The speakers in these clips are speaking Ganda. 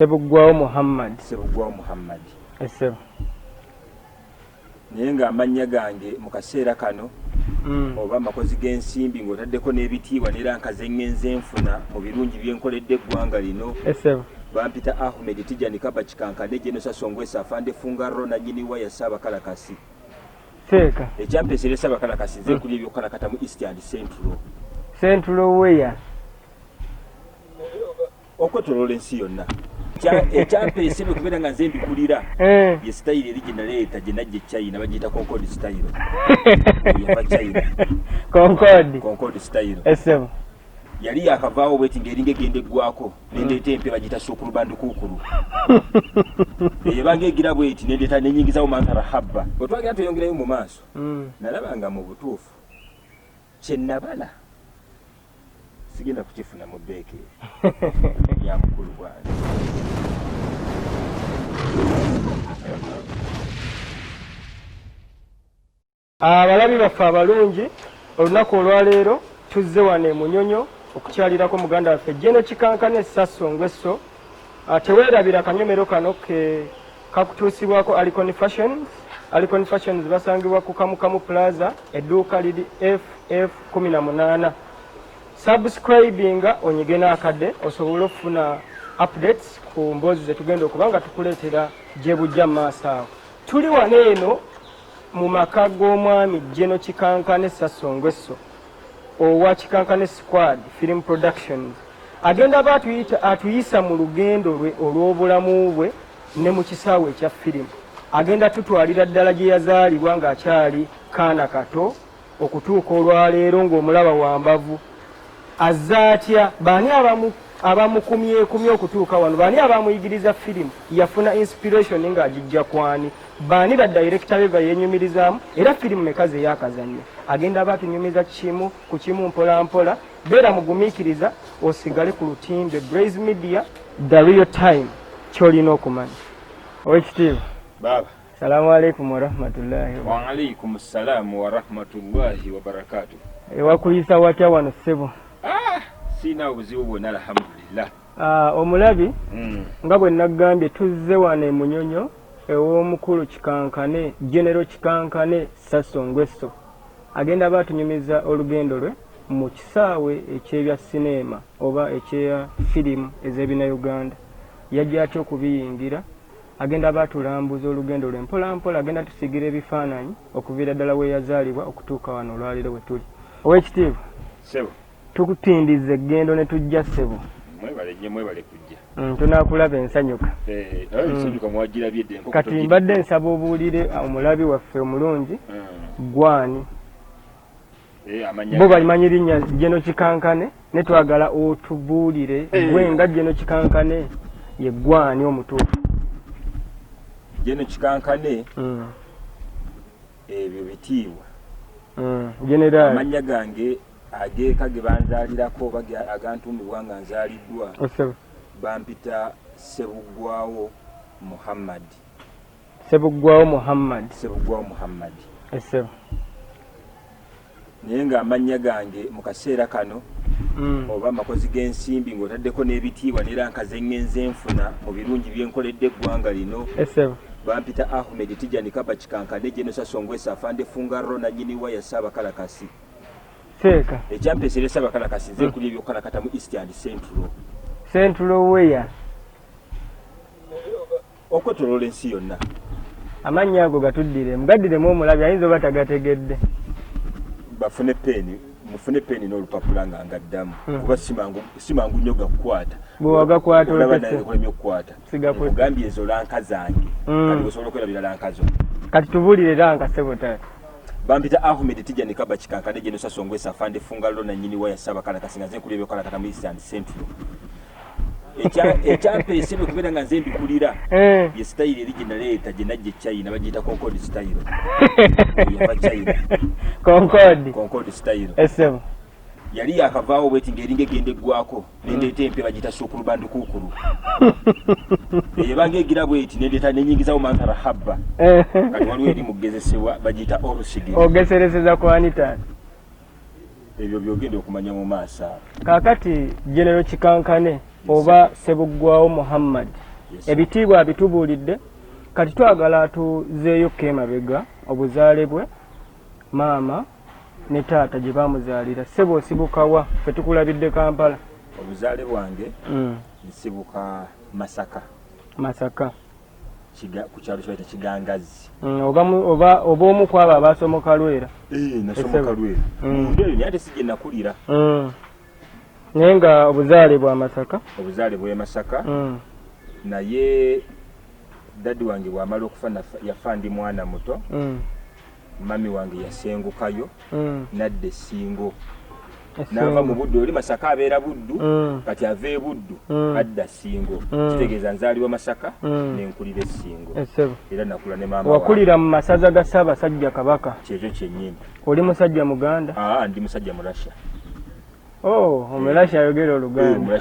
Sebuggwawo Muhammad. Sebuggwawo Muhammad. Essebo. Naye ng'amannya gange mu kaseera kano oba makozi g'ensimbi ng'otaddeko n'ebitiibwa n'era nkazengenze nfuna mu birungi byenkoledde eggwanga lino. Essebo. Bampita Ahmed Tijani Kaba Kikankane Genosa Songwesa Afande Fungarro na nyini wa ya Ssabakalakasi. Seeka. Ekyampeesera Ssabakalakasi nze kuli ebyokukalakata mu East and Central. Central where? Okwetoloola ensi yonna. Ekyampeesera okubeera nga nze mbikulira ye style eri gye naleeta gye najja China bagiyita Concord style. Yava China. Concord style. Essebo. Yali yakavaawo bweti ng'eringa egenda eggwako nendeeta empya bagiyita suukulubandukukulu. Ebanga egira bweti nendeeta nenyingizawo mantara habba. Bwe twagenda tweyongerayo mu maaso nalaba nga mu butuufu kye nabala sigenda kukifuna mu bbeeke ya mukulu gwange. Abalabi baffe abalungi olunaku olwaleero tuzze wano e Munyonyo okukyalirako muganda waffe Jeno Kikankane Sasso Ngwesso. Teweerabira akanyomero kano kakutuusibwako Alicon Fashions. Alicon Fashions basangibwa ku Kamukamu Plaza, edduuka liri FF18. Subscribinga onyige n'akadde osobole okufuna updates ku mboozi ze tugenda okuba nga tukuleetera gye bujja mu maaso awo. Tuli wano eno mu maka g'omwami Jeno Kikankane Sasso Ngwesso owa Kikankane Squad Film Productions. Agenda aba atuyisa mu lugendo lwe olw'obulamu bwe ne mu kisaawe ekya firimu. Agenda tutwalira ddala gye yazaalibwa ng'akyali kaana kato okutuuka olwaleero ng'omulaba wambavu. Azza atya? Baani abamukumyekumye okutuuka wano? Baani abamuyigiriza firimu? Yafuna inspiration ng'agijja kwani? Baani ba director be bayenyumirizaamu? Era firimu meka ze yaakazannya? Agenda aba atunyumiza kimu ku kimu mpola mpola. Beera mugumiikiriza osigale ku lutimbe Blaze Media, the real time ky'olina okumanya. Owekitiibwa Baba. Salaamu alaikum wa rahmatullahi wa alaikum salaamu wa rahmatullahi wa barakatuh. Ewakuyisa watya wano ssebo? Sina obuzibu bwonna alhamdulillah. Omulabi nga bwe nagambye tuzze wano e Munyonyo ew'omukulu Kikankane, General Kikankane Sasso Ngwesso. Agenda aba atunyumiza olugendo lwe mu kisaawe eky'ebya sinema oba ekya firimu ez'ebina Uganda. Yajja atya okubiyingira. Agenda aba atulambuza olugendo lwe mpola mpola. Agenda tusigira ebifaananyi okuviira ddala we yazaalibwa okutuuka wano olwaleero we tuli. Owekitiibwa Sebo. Tukutindiza eggendo ne tujja ssebo. Mwebale kujja. Tunaakulaba ensanyuka. Ensanyuka mwagirabye dde. Kati mbadde nsaba obuulire omulabi waffe omulungi gwani. Bo bamanyi linnya Jeno Kikankane ne twagala otubuulire gwe nga Jeno Kikankane ye gwani omutuufu. Jeno Kikankane ebyo bitiibwa. General amannya gange ageeka ge banzaalirako oba agantuumibwa nga nzaaliddwa bampita Sebuggwawo Muhammad. Sebuggwawo Muhammad. Sebuggwawo Muhammad. Essebo. Naye ng'amannya gange mu kaseera kano oba makozi g'ensimbi ng'otaddeko n'ebitiibwa n'era nkazengenze nfuna mu birungi byenkoledde eggwanga lino. Essebo. Bampita Ahmed Tijani Kaba Kikankane Genosa Songwesa Afande Fungarro na nyini wa ya Ssabakalakasi. Seeka. Ekyampeesera Ssabakalakasi nze kuli ebyokukalakata mu East and Central. Central where? Okwetoloola ensi yonna. Amannya ago gatuddire mugaddiremu omulabi ayinza oba tagategedde. Bafune peeni, mufune peeni n'olupapula nga ngaddamu kuba simangu nnyo gakukwata. Bwe wagakwata olaba naye kulemye okukwata. Sigakwata. Ogambye ezo lanka zange. Kati osobola okwerabira lanka zo. Kati tubuulire lanka ssebo taata. Bampita Ahmed Tijani Kaba Kikankane Genosa Songwesa Afande Fungarro na nyini wa ya Ssabakalakasi nga nze nkuli ebyokukalakata mu East and Central. Ekyampeesera okubeera nga nze mbikulira ye style eri gye naleeta gye najja China bagiyita Concord style. Yava China. Concord style. Essebo. Yali yakavaawo bweti ng'eringa egenda eggwako nendeeta empya bagiyita suukulubandukukulu. Ebanga egira bweti nendeeta nenyingizawo mantara habba. Kati waliwo eri mugezesebwa bagiyita orusigiri. Ogeserezeza kwani taata? Ebyo byogenda okumanya mu maaso. Kaakati General Kikankane oba Sebuggwawo Muhammad ebitiibwa abitubuulidde kati twagala tuzeeyo kemabega obuzaale bwe maama ne taata gye baamuzaalira ssebo osibukawa fe tukulabidde Kampala obuzaale bwange nsibuka Masaka ku kyalo kye bayita Kigangazi oba omu ku abo abaasomoka Lwera nasomoka Lwera eyo naye ate si gye nakulira naye nga obuzaale bwa Masaka obuzaale bwe Masaka naye daddi wange bw'amala okufa yafa ndi mwana muto mami wange yasengukayo nadde Ssingo nava mu Buddu oli Masaka abeera Buddu kati ava e Buddu adda Ssingo kitegeeza nzaalibwa Masaka nenkulira Ssingo era nakula ne maama wakulira mu masaza ga Ssaabasajja Kabaka kyekyo kyennyini oli musajja Muganda ndi musajja mu Russia Omurasha ayogera Oluganda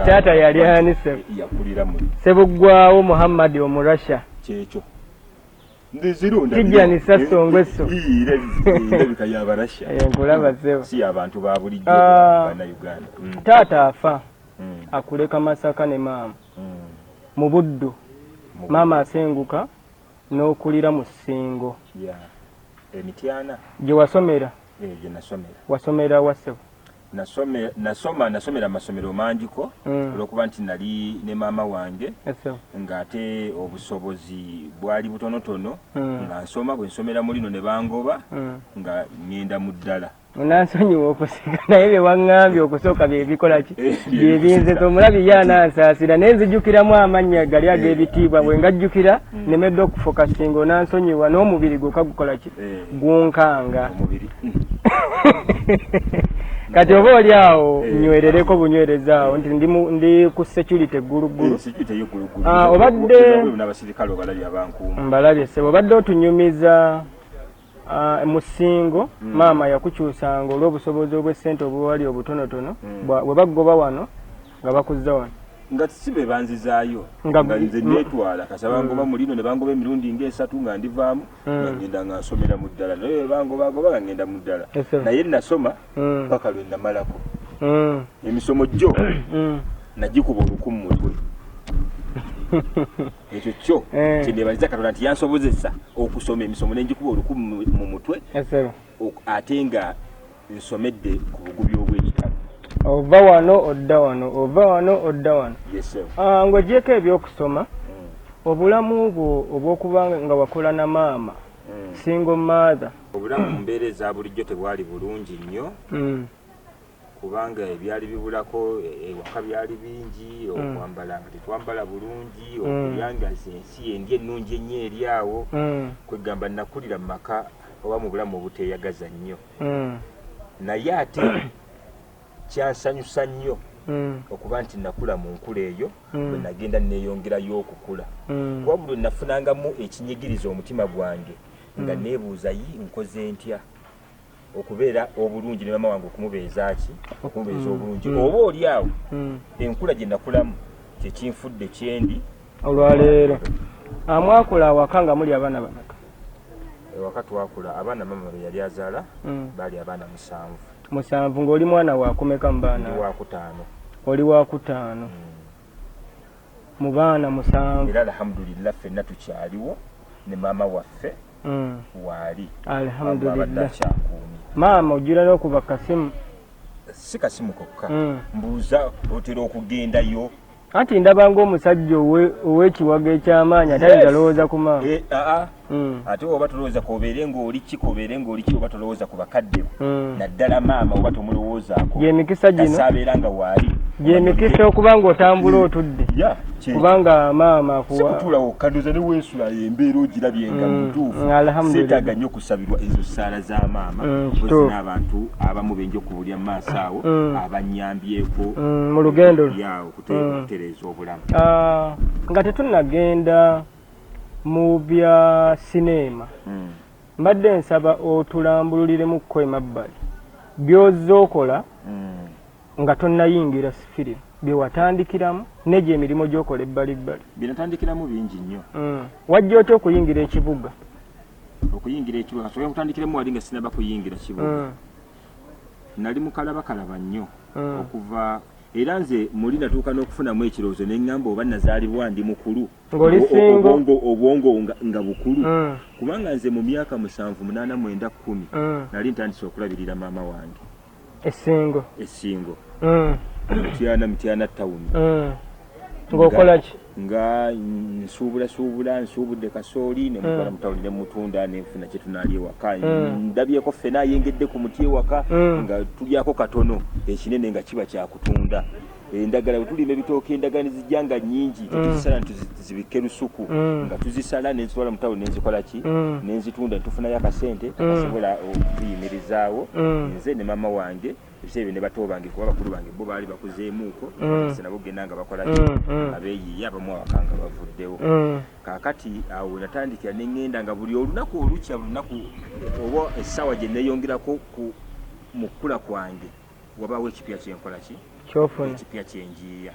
taata yali ani yakulira mu Ssebuggwawo Muhammad Omurasha kyekyo Tijjani Sassongo esso ndabika y'Abarasha nkulaba ssebo si abantu ba bulijjo Bannayuganda taata afa akuleka Masaka ne maama mu Buddu maama asenguka n'okulira mu Ssingo Emityana gye wasomera gye nasomera wasomera wa ssebo nasomera amasomero mangiko olwokuba nti nali ne maama wange ng'ate obusobozi bwali butonotono nga nsoma bwe nsomera mu lino ne bangoba nga ngenda mu ddala onansonyiwa okusika naye bye waŋŋambye okusooka byebikola ki byebinze omulabi ye anansaasira naye nzijjukiramu amannya gali ag'ebitiibwa bwe ngajjukira nemedde okufuka Ssingo onansonyiwa n'omubiri gwokka gukola ki gunkanga kati oba oli awo nywerereko bunywereza awo nti ndi ku security egguluggulu obadde mbalabye ssebo obadde otunyumiza mu Ssingo maama yakukyusanga olw'obusobozi obw'essente obwali obutonotono bwe baggoba wano nga bakuzza wano nga si be banzizaayo nga nze neetwala kasaba ngoba mu lino ne bangoba emirundi ng'esatu nga ndivaamu nga ngenda nga nsomera mu ddala naye bangobagoba nga ngenda mu ddala naye nasoma paka lwe namalako emisomo gyo nagikuba oluku mu mutwe ekyo kyo kyendeebaliza Katonda nti yansobozesa okusoma emisomo nenjikuba oluku mu mutwe ate nga nsomedde ku bugubi obw'ekitalo ova wano odda wano ova wano odda wano ng'ogyeko ebyokusoma obulamu bwo obw'okuba nga wakola na maama single mother obulamu mu mbeera eza bulijjo tebwali bulungi nnyo kubanga ebyali bibulako ewaka byali bingi okwambala nga tetwambala bulungi okulya nga ensi endi ennungi ennyo eri awo kwegamba nakulira mu maka oba mu bulamu obuteeyagaza nnyo naye ate kyansanyusa nnyo okuba nti nakula mu nkula eyo bwe nagenda neeyongerayo okukula kuba buli lwe nafunangamu ekinyigiriza omutima gwange nga neebuuza nkoze ntya okubeera obulungi ne maama wange okumubeeza ki okumubeeza obulungi oba oli awo enkula gye nakulamu kyekinfudde kyendi olwaleero mwakula awaka nga muli abaana bameka ewaka twakula abaana maama be yali azaala baali abaana 7 ng'oli mwana wakumeka mu baana oli wakutaano mu baana 7 era alhamdulillah ffenna tukyaliwo ne maama waffe waali alhamdulillah maama ojjira n'okuba kasimu si kasimu kokka mbuuza otera okugendayo anti ndabanga omusajja ow'ekiwago eky'amaanyi atayinza lowooza ku maama ate oba tolowooza kobeere ng'oli ki oba tolowooza ku bakadde naddala maama oba tomulowoozaako gy'emikisa gino tasaabeera nga waali gy'emikisa okuba ng'otambula otudde kubanga maama sikutuulawo kadoza ne weesula embeera ogirabyenga mutuufu seetaaga nnyo okusabirwa ezo ssaala za maama n'abantu abamu benja okubulya mu maaso awo abanyambyeko mu lugendo yawo okutereeza obulamu nga tetunnagenda mu bya sineema mbadde nsaba otulambululiremukko emabbali by'ozze okola nga tonnayingira firimu byewatandikiramu negyo emirimu gy'okola ebbalibbali byenatandikiramu bingi nnyo wajja otya okuyingira ekibuga kasobola kutandikiramu wali nga sinaba kuyingira kibuga nali mukalabakalaba nnyo okuva era nze muli natuuka n'okufunamu ekirowoozo ne ŋŋamba oba nazaalibwa ndi mukulu ng'oli singo obwongo nga bukulu kubanga nze mu myaka 7, 8, 9, 10 nali ntandise okulabirira maama wange essingo Mityana tawuni ng'okola ki nga nsuubudde kasooli ne mutwala mu tawuni ne mutunda ne nfuna kye tunaalya ewaka ndabyeko ffena ayengedde ku muti ewaka nga tulyako katono ekinene nga kiba kyakutunda endagala bwe tulima ebitooke endagala ne zijja nga nnyingi tetuzisala ntuzibike lusuku nga tuzisala ne nzitwala mu tawuni ne nzikola ki ne nzitunda ne tufunayo akasente akasobola okuyimirizaawo nze ne maama wange ebisebe ne bato bange kuba bakulu bange bo baali bakuzeemuuko se nabo genda nga bakola ki abeeyiye abamu awakanga bavuddewo kaakati awo natandikira ne ŋŋenda nga buli olunaku olukya lunaku oba essaawa gye neeyongerako mu kkula kwange wabaawo ekipya kyenkola ki kyofuna ekipya kyenjiiya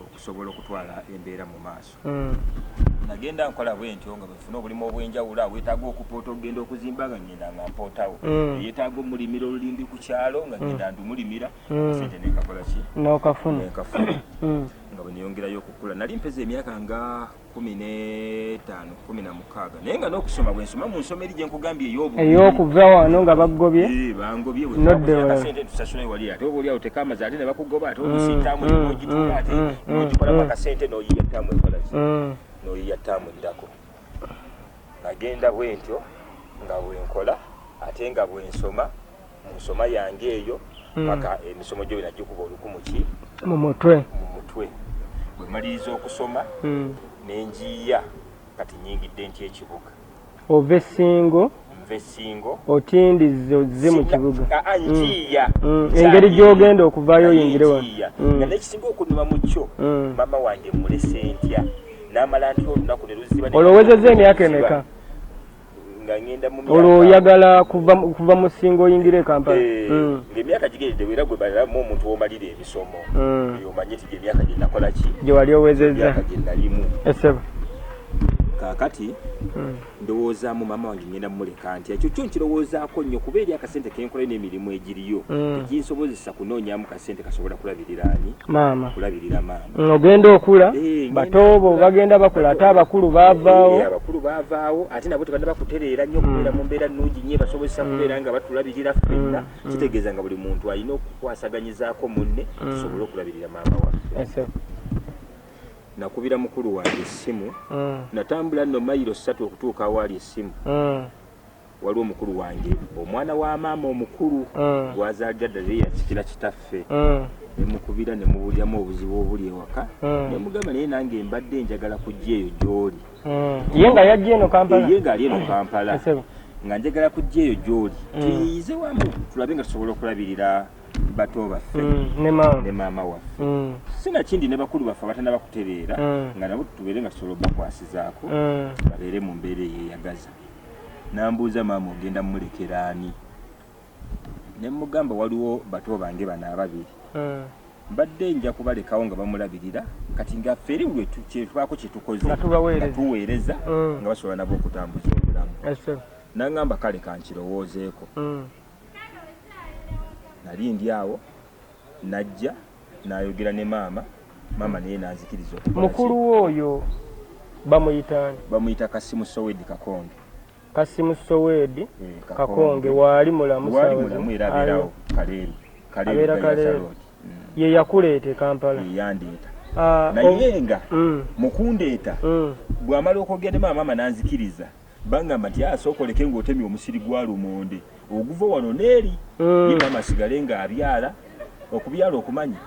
okusobola okutwala embeera mu maaso nagenda nkola bwe ntyo nga bwefuna obulimu obw'enjawulo weetaaga okupoota okugenda okuzimba nga ngenda nga mpootawo yeetaaga omulimira olulimbi ku kyalo nga ngenda ndumulimira sente nenkakola ki n'okafuna nga bwe neyongerayo okukkula nali mpeza emyaka nga 15, 16 naye nga n'okusoma bwe nsoma mu nsoma eri gye nkugambye ey'okuva wano nga bagobye bangobye nodde tusasula ewali ate oba oliawo tekaamazi ate ne bakugoba ate olusintaamu n'ogituula ate n'ogikolamu akasente n'oyiya ttaamu ekola ki n'oyiya ttaamu ddako nagenda bwe ntyo nga bwe nkola ate nga bwe nsoma mu nsoma yange eyo paka emisomo gyo binagikuba olukumu ki mu mutwe bwe maliriza okusoma nenjiiya kati nyingidde ntya ekibuga ova essingo nva essingo otindize ozze mu kibuga njiiya engeri gy'ogenda okuvaayo oyingire wano nga n'ekisinga okunuma mu kyo maama wange mulese ntya n'amala nti olunaku ne luziba olowezezza emyaka emeka nga ngenda mu olwo oyagala kuva mu ssingo oyingire e Kampala ng'emyaka gigendedde era gwe baliramu omuntu w'omalira ebisomo omanye ti gy'emyaka gye nakola ki gye wali owezezza emyaka gye nalimu esebo kaakati ndowoozaamu maama wange ngenda mumuleka nti ekyo kyo nkirowoozaako nnyo kuba eri akasente kenkolayo n'emirimu egiriyo tekinsobozesa kunoonyaamu kasente kasobola kulabirira ani kulabirira maama ogenda okula batoobo bagenda bakula ate abakulu baavaawo ate nabo tebadde bakutereera nnyo okubeera mu mbeera nnungi nnyo basobozesa kubeera nga batulabirira ffenna kitegeeza nga buli muntu alina okukwasaganyizaako munne tusobole okulabirira maama waffe nakubira mukulu wange essimu natambula nno mayiro 3 okutuuka awaali essimu waliwo mukulu wange omwana wa maama omukulu gwazaalira ddala yakikira kitaffe nemukubira nemubulyamu obuzibu obuli ewaka nemugamba naye nange mbadde njagala kujja eyo gy'oli ye nga yajja eno Kampala ye nga ali eno Kampala nga njagala kujja eyo gy'oli tuyize wamu tulabe nga tusobola okulabirira bato baffe ne maama waffe sinakindi ne bakulu baffe abatana bakutereera nga nabo tubeere nga tusobola obakwasizaako babeere mu mbeera eyeyagaza nambuuza maama ogenda mumulekera ani ne mugamba waliwo bato bange bano ababiri mbadde nja kubalekawo nga bamulabirira kati nga fferi lwe kyetwako kyetukoze nga tuweereza nga basobola nabo okutambuza obulamu naŋŋamba kale kankirowoozeeko nali ndi awo najja nayogera ne maama naye nanzikiriza mukulu oyo bamuyita Kasimu Sowedi Kakonge Kasimu Sowedi Kakonge waali mulamu era abeerawo Kaleeru ye yakuleeta Kampala yandeeta naye nga mukundeeta bw'amala okwogera ne maama nanzikiriza bangamba nti asooka oleke ng'otemye omusiri gwa lumonde oguva wano n'eri ye maama asigale ng'abyala okubyala okumanyi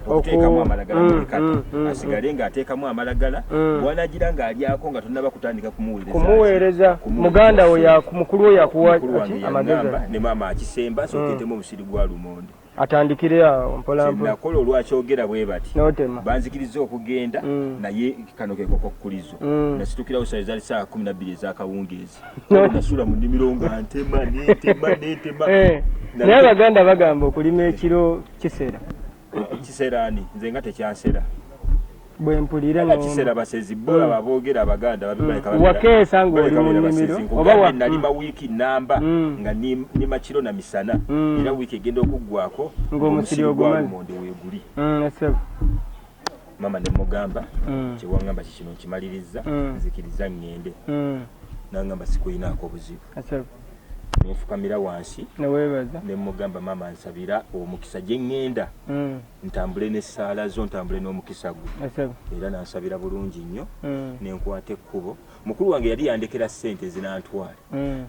okuteekamu amalagala mulekati asigale ng'ateekamu amalagala bwanagira ng'alyako nga tonnaba kutandika kumuweereza muganda we mukulu we yakuwa amagezi ne maama akisemba sooketemu omusiri gwa lumonde atandikire awo mpolampola nakola olwakyogera bwe bati n'otema banzikiriza okugenda naye kano ke kokokkulizo nasitukirawo saa ezaali saa 12 ez'akawungeezi nasula mu nnimiro nga ntema neetema naye abaganda bagamba okulima ekiro kiseera kiseera ani nze nga tekyansera bwe mpulira no kisera basezi bora babogera abaganda babibaleka wakeesa ng'oli mu nnimiro oba nalima wiiki namba nga ni makiro na misana era wiiki egenda okuggwako ng'omusiri ogumaze monde weeguli esebo mama ne mugamba kyewangamba kikino kimaliriza nzikiriza ngende nangamba sikuyinaako obuzibu esebo nefukamira wansi neweebaza ne mugamba mama nsabira omukisa gye ngenda ntambule n'essaala zo ntambule n'omukisa gwe esebo era nansabira bulungi nnyo nenkwata ekkubo mukulu wange yali yandekera ssente zinantwale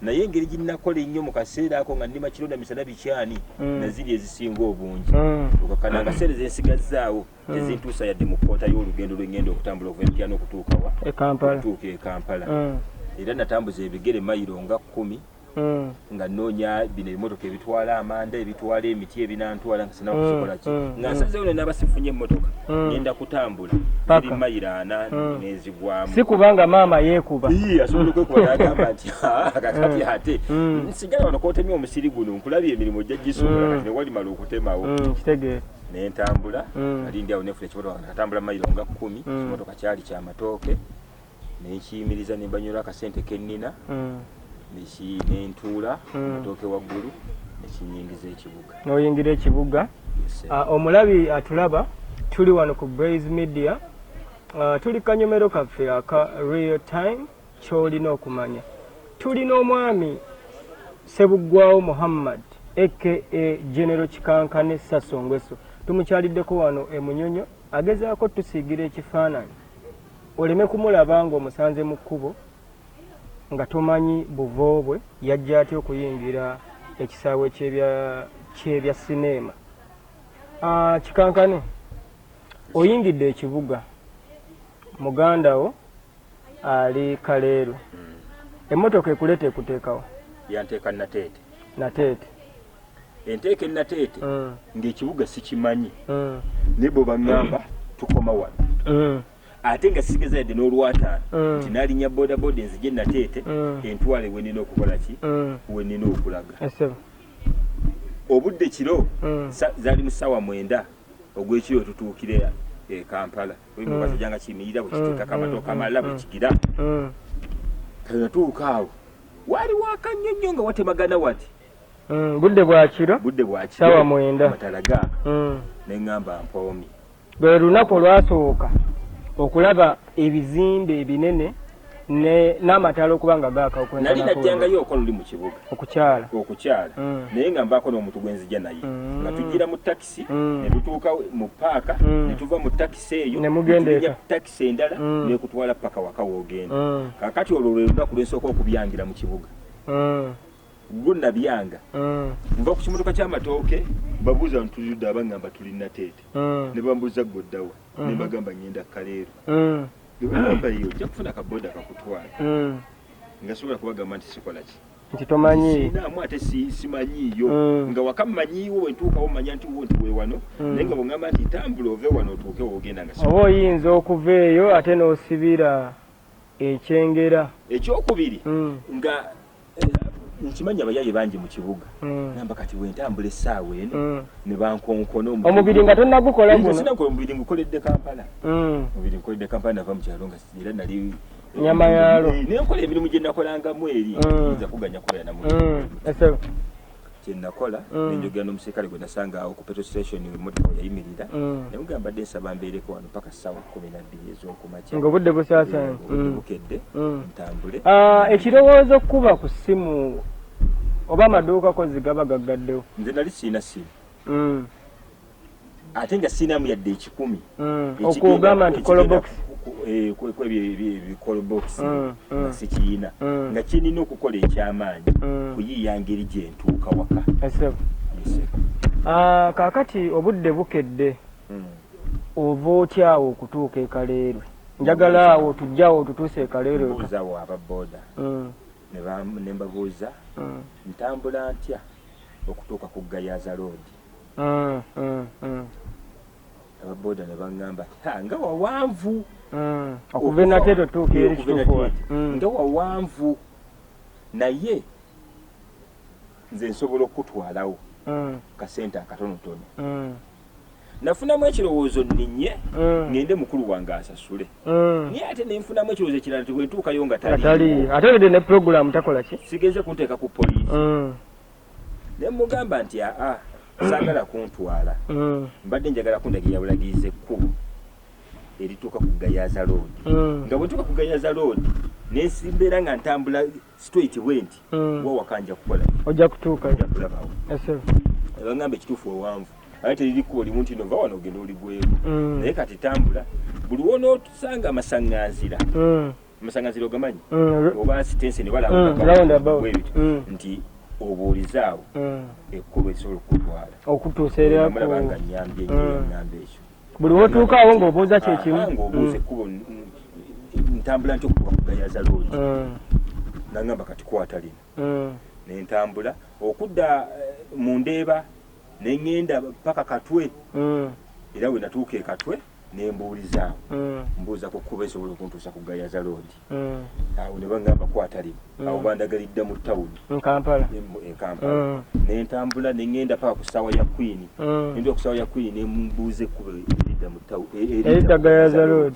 naye engeri ginnakola ennyo mu kaseera ako nga ndima kironda misana bikyani naziri ezisinga obungi okakananga seere zensigazzaawo tezintuusa yadde mu kkoota y'olugendo lwengenda okutambula okuva empya n'okutuuka wa okutuuka e Kampala era natambuza ebigere mayiro nga 10 nga noonya bino ebimotoka ebitwala amanda ebitwala emiti ebinantwala nga sina kusikola ki nga nsazeewo ne nabasifunye emmotoka ngenda kutambula eri mayiro 4 nezigwamu si kubanga maama yeekuba asobola okwekuba n'agamba nti kakati ate nsigala wano kootemya omusiri guno nkulabye emirimu gya gisobola kati newalimala okutemawo kitegeera nentambula ali ndi awo nefuna ekimotoka natambula mayiro nga 10 ekimotoka kyali kyamatooke nenkiyimiriza nembanyola akasente kennina nentuula matooke waggulu nekinyingiza ekibuga n'oyingira ekibuga omulabi atulaba tuli wano ku Blaze Media tuli kanyomero kaffe aka real time kyolina okumanya tuli n'omwami Ssebuggwawo Muhammad aka General Kikankane Sassongweso tumukyaliddeko wano e Munyonyo agezaako tusiigira ekifaananyi oleme kumulaba ng'omusanze mu kkubo nga tomanyi buvoobwe yajja atya okuyingira ekisaawe kyebya sineema. Kikankane oyingidde ekibuga muganda wo ali Kaleero emmotoka ekuleeta ekuteekawo yanteeka nateete enteeka nateete ng'ekibuga sikimanyi ne bwe baŋŋamba tukoma wano ate nga sigeza yadde n'olwataano nti naalinya bodaboda enzije nateete entwale wenina okukola ki wenina okulaga obudde kiro zaali mu ssaawa 9 ogw'ekiro tutuukire e Kampala basajjanga kiyimirira bwe kiteekako amatooka amalala bwe kigira kanatuuka awo waali wakanyonnyo nga watemagana wati budde bwa kiro ssaawa 9 amatala gaaka neŋŋamba mpoomi lwe lunaku olwasooka okulaba ebizimbe ebinene n'amatala okuba nga gaaka nali najjangayo okola luli mu kibuga okukyala naye nga mbaako n'omuntu gwe nzija naye nga tujjira mu takisi ne tutuuka mu paaka ne tuva mu takisi eyo nemugendeeka takisi endala nekutwala paka waka woogenda kaakati olwo lwe lunaku lwensooka okubyangira mu kibuga gonna byanga nva ku kimotoka ky'amatooke babuuza ntuzudde abangamba tulina teete ne bambuuza ggoddawa ne bagamba ngenda Kaleero nebagamba iyo ojja kufuna akaboda kakutwala nga sobola kubagamba nti sikola ki nti tomanyi sinaamu ate simanyiiyo nga wakamumanyiiwo wentuukawo manya nti wo nti wewano naye nga bwongamba nti tambula ove wano otuuke woogenda nga oba oyinza okuva eyo ate n'osibira ekyengera ekyokubiri nga nkimanyi abayaye bangi mu kibuga namba kati wentambula essaawa eno ne bankonkono omubiri nga tonnagukola guno sinakola omubiri ngukoledde Kampala omubiri ngukoledde Kampala nava mu kyalo nga era nali nyama yalo nenkola emirimu gye nakolangamu eri nza kuganya kubeera namu kye nakola nenjogera n'omusirikale gwe nasanga awo ku petrol station emmotoka yayimirira nemugamba dde nsaba mbeereko wano paka ssaawa 12 ez'okumakya ng'obudde busaasaanye bukedde ntambule ekirowoozo okuba ku ssimu oba amaduuka ko zigaba gaggaddewo nze nali siina ssimu ate nga siinamu yadde 10 okugamba nti kolobokisi ebikolobokisi nga sikiina nga kinina okukola ekyamaanyi kuyiiya ngeri gye ntuuka waka kaakati obudde bukedde ova otyawo okutuuka e Kaleero njagala awo tujjawo tutuuse e Kaleero buuzawo ababooda ne mbabuuza ntambula ntya okutuuka ku Gayaza Road ababooda ne baŋŋamba nga wawanvu okuva enateete otuuka eri kituufu nga wawanvu naye nze nsobola okutwalawo kasente akatonotono nafunamu ekirowoozo nninye ngende mukulu wange asasule naye ate nenfunamu ekirowoozo ekirala nti bwentuukayo nga tali ate ne program takola ki sigeze kunteeka ku poliisi ne mugamba nti aa saagala kuntwala mbadde njagala kundagira bulagiriza ekkubo erituuka ku Gayaza Road nga bwentuuka ku Gayaza Road nesimbeera nga ntambula straight bwenti wa wakanja kukola ojja kutuuka kulabawo ebangamba ekituufu owanvu ate terikuba oli muntu nova wano ogenda oligweku naye kati tambula buli wonootusanga amasaŋŋanzira amasaŋŋanzira ogamanyi oba sitensi ne balabwebityo nti obuulizaawo ekkubo ekisobola okutwala okutuusa era mulabanga nnyambye nnyamba ekyo buli wotuukaawo ng'obuuza kyekimu ng'obuuza ekkubo ntambula nti okutuuka ku Gayaza Road nangamba kati kwata lino nentambula okudda mu Ndeeba neŋŋenda paka Katwe era we natuuka e Katwe nembuulizaawo mbuuza ku kkubo esobola okuntuusa ku Gayaza Road awo ne baŋŋamba kwata lino awo bandagalidda mu tawuni Kampala nentambula neŋŋenda paka ku ssaawa ya Queen nenda ku ssaawa ya Queen nembuuza ekkubo eridda mu eridda Gayaza Road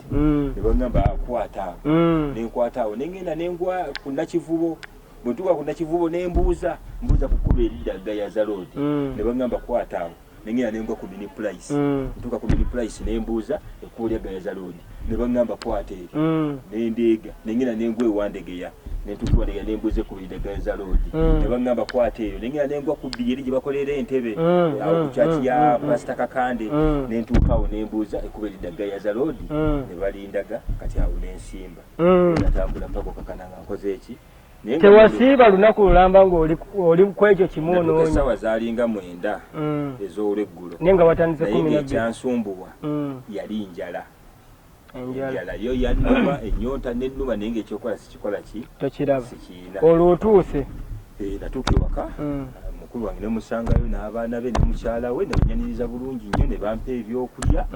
ne baŋŋamba kwata awo nenkwata awo neŋŋenda nengwa ku Nakivubo bwentuuka ku Nakivubo nembuuza ku kkubo eridda Gayaza Road ne baŋŋamba kwata awo nengenda nengwa ku Mini Price ntuuka ku Mini Price nembuuza ekkubo lya Gayaza Road ne baŋŋamba kwata eri nendeega nengenda nengwa ewandegeya nentuuka ewandegeya nembuuza ekkubo eridda Gayaza Road ne baŋŋamba kwata eyo nengenda nengwa ku Biyeri gye bakolera entebe awo ku kyaki ya Pastor Kakande nentuuka awo nembuuza ekkubo eridda Gayaza Road ne balindaga kati awo nensimba natambula mpaka okakananga nkoze eki tewasiiba lunaku lulamba ng'oli kwekyo kimu onoonya essaawa zaalinga 9 ez'olweggulo naye nga watandise 12 naye ng'ekyansumbuwa yali njala yo yannuma ennyonta n'ennuma naye ng'ekyokola sikikola ki tokiraba sikiina olwo otuuse natuuka ewaka mukulu wange ne musangayo n'abaana be ne mukyala we ne banyaniriza bulungi nnyo ne bampa ebyokulya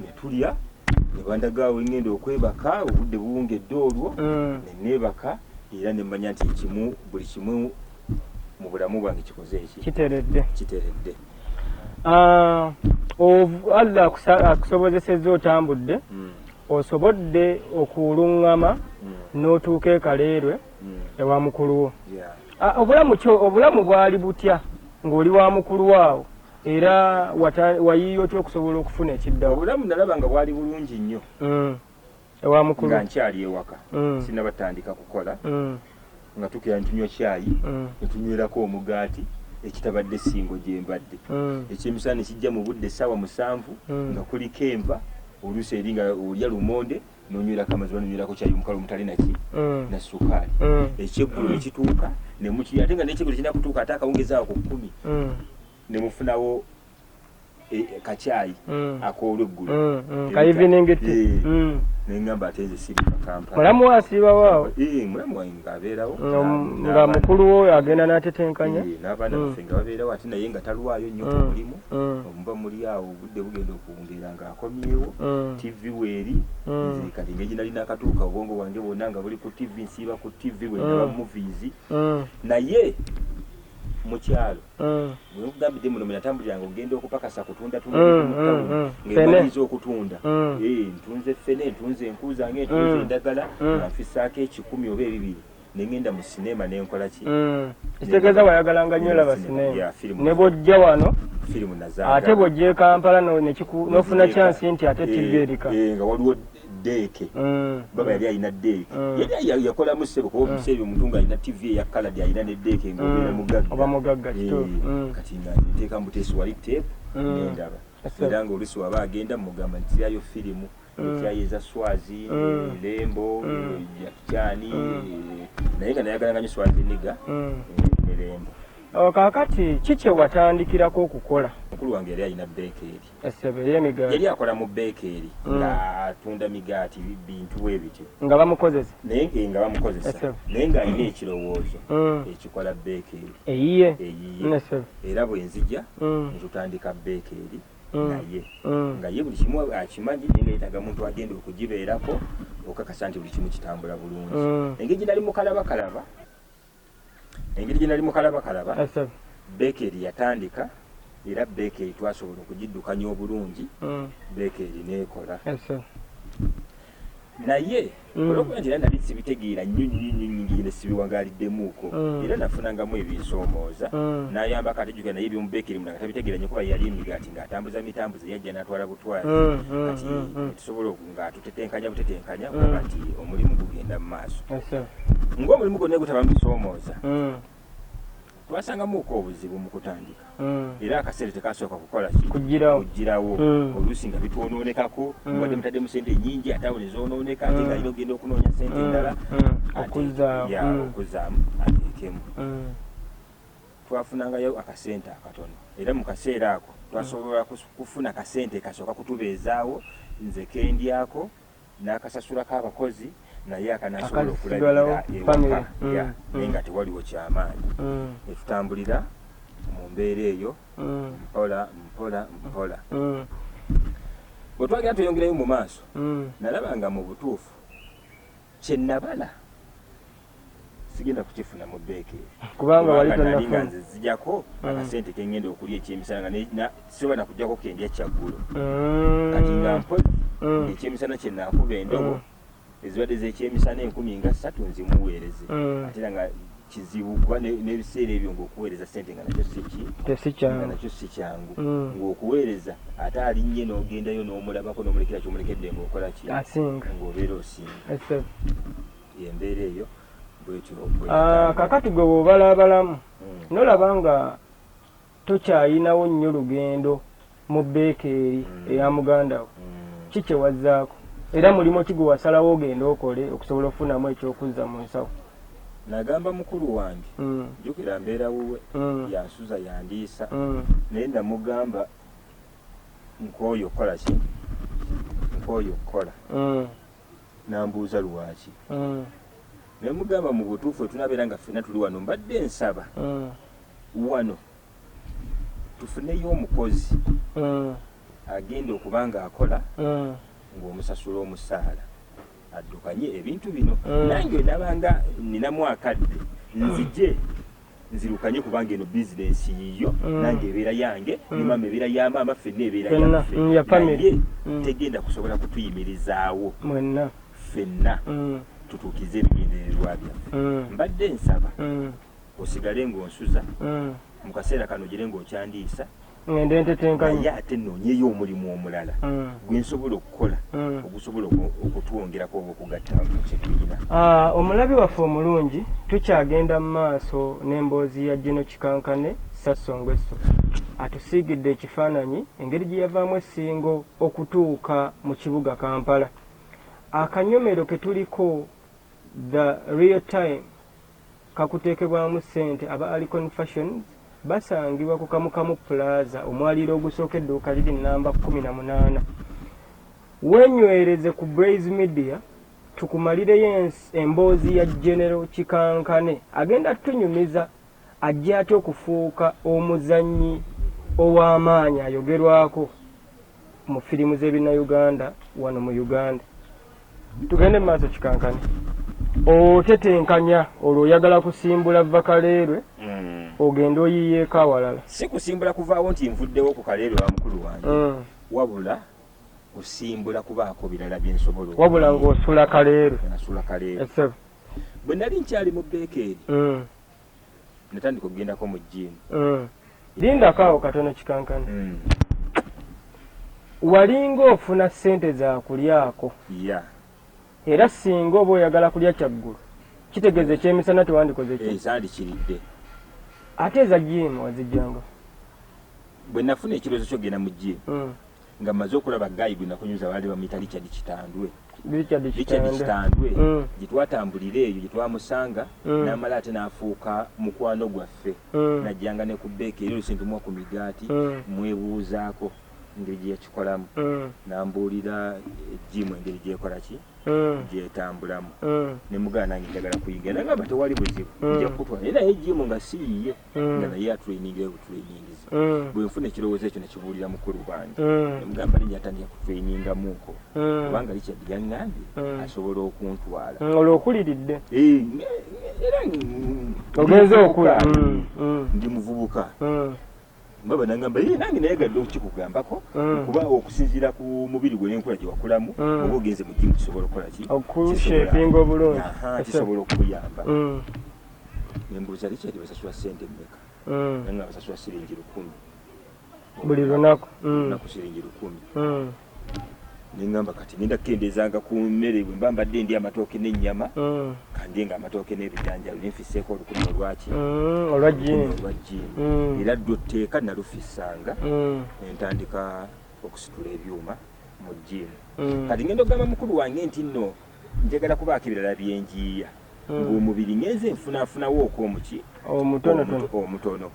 ne tulya ne bandagaawo engenda okwebaka obudde buwungedde olwo ne neebaka era nemanya nti buli kimu mu bulamu bwange kikoze eki kiteredde Allah akusobozesezza otambudde osobodde okulungama n'otuuka e Kaleerwe ewa mukulu wo obulamu bwali butya ng'oli wa mukulu waawo era wayiiya otya okusobola okufuna ekiddawo obulamu nalaba nga bwali bulungi nnyo ewa mukulu nga nkyali ewaka sinnabatandika kukola nga tukira ntunywa caayi netunywerako omugaati ekitabadde singo gye mbadde ekyemisana ne kijja mu budde essaawa 7 nga kuliko enva oluusi eri nga olya lumonde nonywerako amazima nonywerako caayi omukalu omutali naki na sukaali ekyeggulo nekituuka nemukirya ate nga nekyeggulo kirina kutuuka ate akawungezaawo ku 10 nemufunawo kacaayi akoolweggulo ka evening tea neŋŋamba ate nze siri Kampala mulamu asiiba waawo mulamu wange ng'abeerawo nga mukulu wo agenda n'atetenkanya n'abaana baffe nga babeerawo ate naye nga talwayo nnyo ku mulimu omuba muli awo obudde bugenda okuwungeera ng'akomyewo TV weeri nze kati ngeri nalina akatuuka obwongo bwange bwonna nga buli ku TV nsiiba ku TV bwe ndaba movies naye mu kyalo bwemugambidde muno menatambuliranga ogenda okupakasa kutunda ng'emaliza okutunda ntunze ffene ntunze enku zange ntunze endagala nga nfisaako 10 oba 2 neŋŋenda mu sinema nenkola ki kitegeeza wayagalanga nnyo laba sinema ne bw'ojja wano firimu nazaala ate bw'ojja e Kampala n'ofuna chansi nti ate TV erika nga waliwo deeke baba yali alina deeke yali yakolamu ssebo kuba omuseebyo omuntu nga alina TV eya kaladi alina ne deeke ng'obeera mugagga kati nga nteeka mu buteesi wali teepu nendaba era ng'oluusi waba agenda mugamba nti tirayo firimu ekyayi eza Swazi Lembo Jakichani naye nga nayagalanga nnyo Swazi niga ne Lembo kaakati kiki watandikirako okukola mukulu wange yali alina beekeri essebe y'emigaati yali akola mu beekeri ng'atunda migaati bintu bwebityo nga bamukozesa naye ng'alina ekirowoozo ekikola beekeri eyiye era bwe nzija ntutandika beekeri naye nga ye buli kimu akimanyi naye ngayetaga muntu agenda okugibeerako okakasa nti buli kimu kitambula bulungi engeri gye nali mukalabakalaba beekeri yatandika era Bakery twasobola okugiddukanya obulungi Bakery neekola naye olwokuba nti era nali sibitegeera nnyo nyingi nesibiwagaaliddemuuko era nafunangamu ebinsomooza n'ayamba katejjuka naye ebyomu Bakery mulanga tabitegeera nnyo kuba yali emigaati ng'atambuza mitambuza yajja n'atwala butwazi kati tusobola ng'atutetenkanya butetenkanya kulaba nti omulimu gugenda mu maaso ng'omulimu gwonna gutaba mu bisoomooza twasangamuuko obuzibu mu kutandika era akaseera tekasooka kukola kugirawo oluusi nga bitwonoonekako wadde mutaddemu sente nnyingi ate awo nezoonooneka ate ng'alina okugenda okunoonya sente endala okuzaamu ateekemu twafunangayo akasente akatono era mu kaseera ako twasobola kufuna akasente kasooka kutubeezaawo nze kendyako n'akasasulako abakozi naye akanasobola okulabira ewaka naye nga tewaliwo kyamaanyi netutambulira mu mbeera eyo mpola bwe twagera tweyongerayo mu maaso nalaba nga mu butuufu kyennabala sigenda kukifuna mu Bakery kubanga wali nga nze zijjako akasente kengenda okulya ekyemisana nga sisobola nakuggyako kendya kyaggulo kati nga mpozi ekyemisana kyenaakuba endobo ezibadde z'ekyemisana 13 nzimuweereze ate era nga kizibu kuba n'ebiseera ebyo ng'okuweereza sente nga nakyo si kyangu ng'okuweereza ate alinnye n'ogendayo n'omulabako n'omulekera kyomulekedde ng'okola ki ng'obeera osinga embeera eyo bwetyo kakati gwe bw'obalabalamu nolaba nga tokyayinawo nnyo lugendo mu Bakery eya muganda wo kikyewazzaako era mulimu ki gwe wasalawo ogenda okole okusobola okufunamu ekyokuzza mu nsawo nagamba mukulu wange jjukira mbeera wuwe yansuza yandiisa naye namugamba nkooyo okukola ki nkooyo okukola nambuuza lwaki nemugamba mu butuufu tunabeera nga ffenna tuli wano mbadde nsaba wano tufuneyo omukozi agenda okuba nga akola ng'omusasula omusaala addukanye ebintu bino nange nabanga ninamu akadde nzije nzirukanye kubanga eno bizinensi yiyo nange ebeera yange ne mama ebeera ya maama ffenna ebeera yaffe naye tegenda kusobola kutuyimirizaawo ffenna tutuukize ebigendererwa byaffe mbadde nsaba osigale ng'onsuza mu kaseera kano gire ng'okyandiisa naye ate noonyeyo omulimu omulala gwe nsobola okukola ogusobola okutwongerako oba okugatta mu kyetulina. Omulabi waffe omulungi tukyagenda mu maaso n'emboozi ya General Kikankane Sassou Nguesso atusiigidde ekifaananyi engeri gye yavaamu essingo okutuuka mu kibuga Kampala. Akanyomero ke tuliko the real time kakuteekebwamu ssente aba Alicon Fashions basangibwa ku Kamukamu Plaza omwaliro ogusooka edduuka liri namba 18. Wenywereze ku Blaze Media tukumalireyo emboozi ya General Kikankane agenda tunyumiza ajja ate okufuuka omuzannyi ow'amaanyi ayogerwako mu firimu z'ebinnauganda wano mu Uganda. Tugende mu maaso Kikankane. Otetenkanya olwo oyagala kusimbula Vakaleerwe ogenda oyiyeeko awalala. Si kusimbula kuvaawo nti nvuddewo ku Kaleerwe wa mukulu wange wabula kusimbula kubaako birala byensobola wabula ng'osula Kaleerwe. Nasula Kaleerwe. Bwe nali nkyali mu Bakery natandika okugendako mu gym. Lindako awo katono Kikankane. Walinga ofuna ssente za kulyako. Era singa oba oyagala kulya kyaggulu kitegeeza ekyemisana tewandikoze ki zandikiridde ate eza gym wazijjanga bwe nafuna ekirowoozo kyogenda mu gym nga mmaze okulaba gayi gwe nakunyuza baali bamuyita Richard Kitandwe gye twatambulira eyo gye twamusanga n'amala ate n'afuuka mukwano gwaffe najjanga ne ku Bakery era olusinga ku migaati mwebuuzaako engeri gye yakikolamu n'ambuulira gym engeri gyekola ki gyetambulamu ne mugana nange njagala kuyiga nagamba tewali buzibu nja kutwala naye gym nga siiye nga naye atraininga butrainingizi bwe nfuna ekirowoozo ekyo nekibuulira mukulu wange nemugamba linnya atandika kutrainingamuuko kubanga Richard yaŋŋambye asobola okuntwala olwokuliridde era ogenze okula ndi muvubuka baba nangamba nange nayagadde okukikugambako kuba okusinziira ku mubiri gwe n'enkola gye wakulamu oba ogenze mu jimu kisobola okukola ki okushepinga obulungi kisobola okuyamba nembuuza Richard basasula ssente mmeka nanga basasula siringi 1,000 buli lunaku lunaku siringi 1,000 nengamba kati ngenda kukendezanga ku mmere bwe mba mbadde ndi amatooke n'ennyama kandenga amatooke n'ebijanjalo nenfiseeko 1,000 olwaki olwa jiini era ddyo tteeka nalufisanga nentandika okusitula ebyuma mu jiini kati ngenda okugamba mukulu wange nti nno njagala kubaako ebirala byenjiiya ng'omubiri ngenze nfunaafunawo okwomuki omutono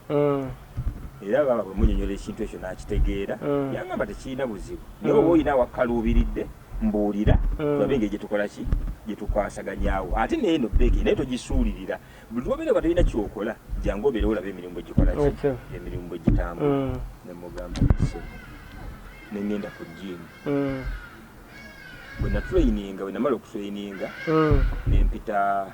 era baba bwe munyonyola ekintu ekyo n'akitegeera yangamba tekirina buzibu naye oba olina wakkaluubiridde mbuulira tulabe engeri gye tukola ki gye tukwasaganyaawo ate naye no beeki naye togisuulirira buli lwobeera nga tolina kyokola jangu obeere olaba emirimu bwe gikola ki emirimu bwe gitambula nemugamba ise nengenda ku jiimu bwe natrayininga bwe namala okutrayininga nempita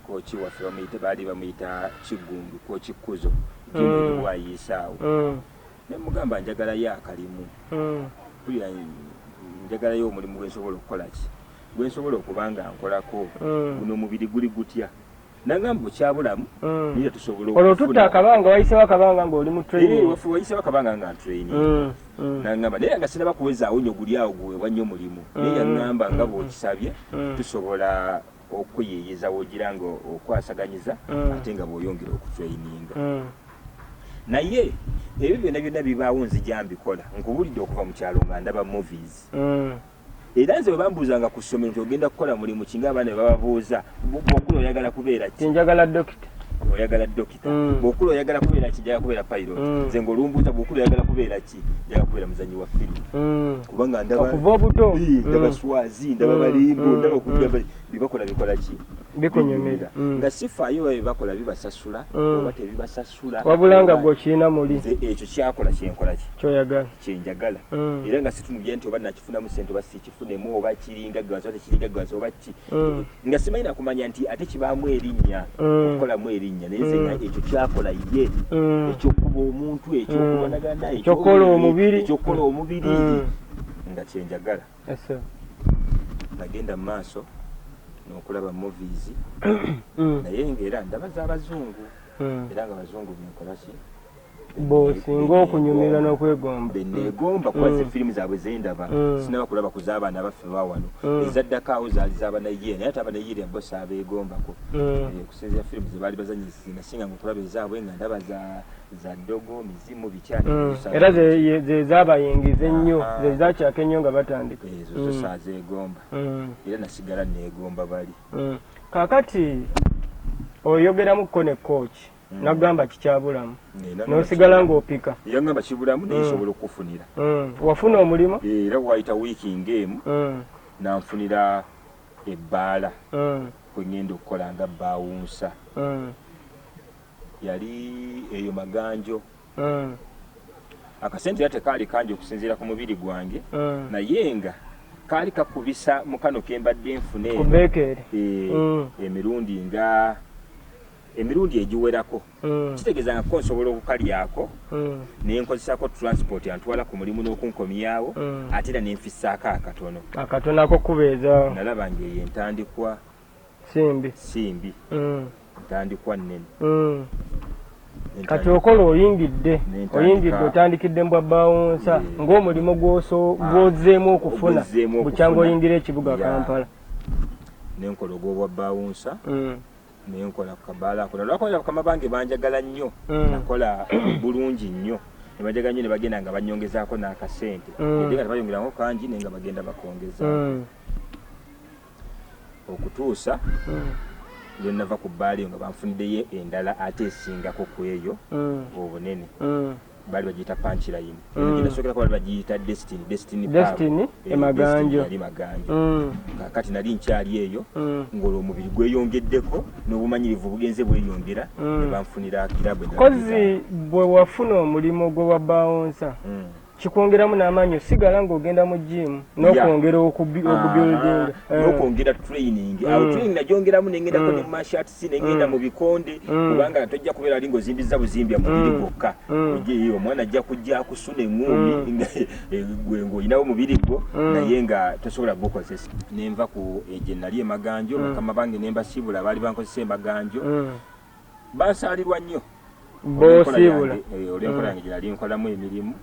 kooki waffe baali bamuyita Kiggundu kooki Kkuzo jimu bwayisaawo nemugamba njagalayo akalimu njagalayo omulimu gwensobola okukola ki gwensobola okuba nga nkolako guno omubiri guli gutya nagamba bukyabulamu niye tusobola olwo tutta akabanga wayisewo akabanga ng'oli mu training wayisewo akabanga nga training nagamba naye nga sinaba kuwezaawo nnyo guli awo guweebwa nnyo mulimu naye yagamba nga bw'okisabye tusobola okuyeeyeza wogira nga okwasaganyiza ate nga bw'oyongera okutraininga naye ebyo byonna bibaawo nzija mbikola nkubulidde okuva mu kyalo nga ndaba movies era nze bwe bambuuzanga ku ssomero nti ogenda kukola mulimu kinga abaana bababuuza bw'okula oyagala kubeera ki njagala dokita oyagala dokita bw'okula oyagala kubeera ki njagala kubeera pilot nze ng'olumbuuza bw'okula oyagala kubeera ki njagala kubeera muzannyi wa firimu kubanga okuva obuto ndaba swazi ndaba balimbo ndaba okugamba bibakola bikola ki bikunyumira nga sifaayo babe bakola bibasasula oba tebibasasula wabula nga gwe okirina muli ekyo kyakola kyenkola ki kyoyagala kyenjagala era nga situnubye nti oba nakifunamu sente oba sikifunemu oba kiringa gaza oba tekiringa gaza oba ki nga simanyi nakumanya nti ate kibaamu erinnya okukolamu erinnya naye nze nga ekyo kyakola ye ekyokuba omuntu ekyokubanagana ekyokukola omubiri nga kyenjagala nagenda mu maaso n'okulaba movies naye ng'era ndaba z'abazungu era nga abazungu benkola ki bw'osinga okunyumira n'okwegomba beneegomba kuba ze firimu zaabwe zendaba sinaba kulaba ku z'abaana baffe bawano ezaddakaawo zaali z'abanayeera naye ate abanayeera bo saabeegombako kusinzira firimu ze baali bazanyisa nasinga nga okulaba ezaabwe nga ndaba za ddogo mizimu bikyani era ze zaabayingiza ennyo ze zakyaka ennyo nga batandika ezo zo saazeegomba era nasigala neegomba bali kaakati oyogeramuko ne kooki nagamba kikyabulamu n'osigala ng'opika yagamba kibulamu naye nsobola okufunira wafuna omulimu era wayita wiiki ng'emu nanfunira ebbaala kwe ngenda okukola nga baawunsa yali eyo Maganjo akasente era tekaali kangi okusinziira ku mubiri gwange naye nga kaali kakubisa mu kano kembadde nfune emirundi egiwerako kitegeeza nga ko nsobola okukalyako naye nkozesako transport antwala ku mulimu n'okunkomyawo ate era nenfisaako akatono ako kubeeza nalaba ngaeyo entandikwa simbi ntandikwa nnene kati okola oyingidde otandikidde mbwa baawunsa ng'omulimu gw'ozzeemu okufuna bukyanga oyingira ekibuga Kampala nenkola ogw'obwa baawunsa nenkola ku kabaala ako nalwakola bakama bange banjagala nnyo nakola bulungi nnyo nebanjagala nnyo ne bagenda nga banyongezaako n'akasente nga tebayongerako kangi naye nga bagenda bakongezaako okutuusa lwe nava ku bbaala eyo nga banfuniddeyo endala ate esingako ku eyo obunene baali bagiyita Punchline nasokerako baali bagiyita Destiny Maganjo kakati nali nkyali eyo ng'olwo omubiri gweyongeddeko n'obumanyirivu bugenze bweyongera ne banfunira kirabu kozi bwe wafuna omulimu gwe wa baawunsa kikwongeramu n'amaanyi sigala ng'ogenda mu gym n'okwongera okubuilding n'okwongera training awo training nagyongeramu nengendako ne martial nengenda mu bikonde kubanga tojja kubeera ali ng'ozimbiza buzimbya mubiri gwokka omwana ajja kujja akusuna eŋŋumi gwe ng'olinawo mubiri gwo naye nga tosobola gukozesa nenva ku gye nali emaganjo bakama bange nembasiibula baali bankozesa emaganjo bansaalirwa nnyo bosiibula olw'enkola yange gye nali nkolamu emirimu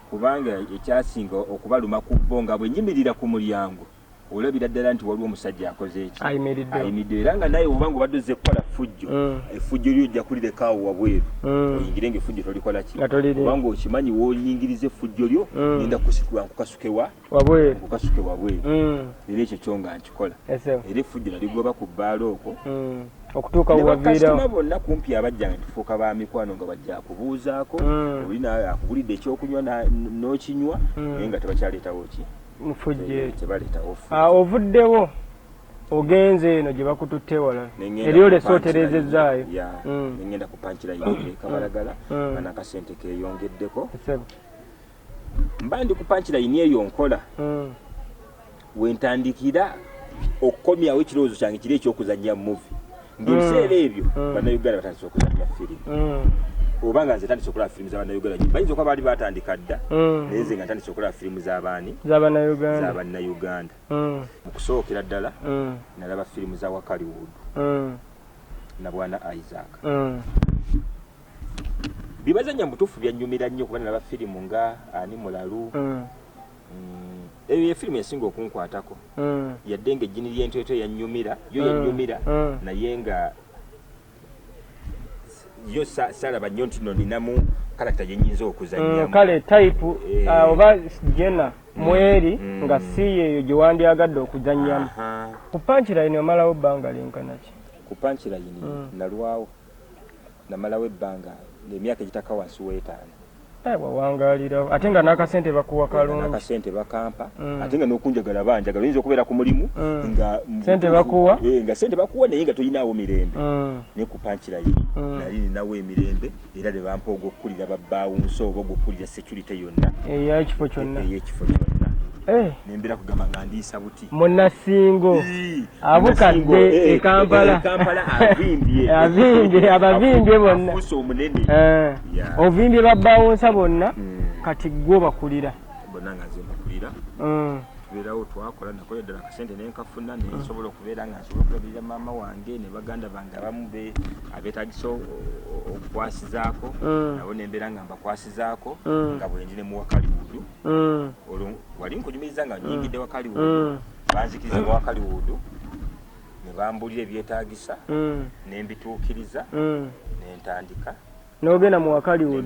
kubanga ekyasinga okubaluma ku bo nga bwe nyimirira ku mulyango olabira ddala nti waliwo omusajja akoze eki ayimiridde era nga naye obanga obadde ozze kukola fujjo effujjo lyo ojja kulirekaawo wabweru oyingire ng'effujjo tolikola ki obanga okimanyi w'oyingiriza effujjo lyo ngenda kusitula nkukasuke wabweru era ekyo kyo nga nkikola era effujjo naligoba ku bbaala okwo okutuuka wakasitoma bonna kumpi abajja nga tufuuka ba mikwano nga bajja akubuuzaako olina akugulidde ekyokunywa n'okinywa naye nga tebakyaleetawo ki tebaleetawo ovuddewo ogenze eno gye bakututte wala eryo lesooterezezaayo nengenda ku panchirayini kabalagala banakasente keeyongeddeko mba ndi ku panchirayini eyo nkola wentandikira okukomyawo ekirowoozo kyange kiri ekyokuzannya muvi ng'ebiseera ebyo bannayuganda batandise okuzannya firimu oba nga nze tandise okulaba firimu z'abannayuganda bayinza okuba baali batandika dda naye nze nga ntandise okulaba firimu z'abannayuganda mu kusookera ddala nalaba firimu za Wakaliwood na Bwana Isaac bibazannya mu butuufu byannyumira nnyo kuba nalaba firimu nga Ani Mulalu eyo firimu esinga okunkwatako yadde ng'ejjini ly'entwetwe yannyumira naye nga yo salaba nnyo nti no ninamu karakita gye nnyinza okuzannyamu kale type oba jena mweri nga si yeeyo gye wandyagadde okuzannyamu ku panchirayini omalawo ebbanga linkana ki ku panchirayini nalwawo namalawo ebbanga emyaka egitaka wansi w'etaano wawangalirawo ate nga n'akasente bakuwa kalungi n'akasente bakampa ate nga n'okunjagala banjagala oyinza okubeera ku mulimu nga sente bakuwa nga sente bakuwa naye nga toyinaawo mirembe naye ku panchirayini nali ninawo emirembe era ne bampa ogw'okkulira babbawunsi oba ogw'okkulira security yonna ey'ekifo kyonna nembera kugamba nga ndiisa buti munnasingo abukadde ekampala abavimbye bonna omunene ovimbye babbawunsa bonna kati gwe bakulira bonna nga nze mbakulira tubeerawo twakola nakola ddala akasente nenkafuna nensobola okubeera nga nsobola okulabirira maama wange ne baganda bange abamu abeetagisa okukwasizaako nabo nembeera nga mbakwasizaako nga bwe ndi ne mu Wakaliwood olwo wali nkunyumiriza nga nyingidde Wakaliwood banzikiriza mu Wakaliwood ne bambulira ebyetaagisa nembituukiriza nentandika n'ogenda mu Wakaliwood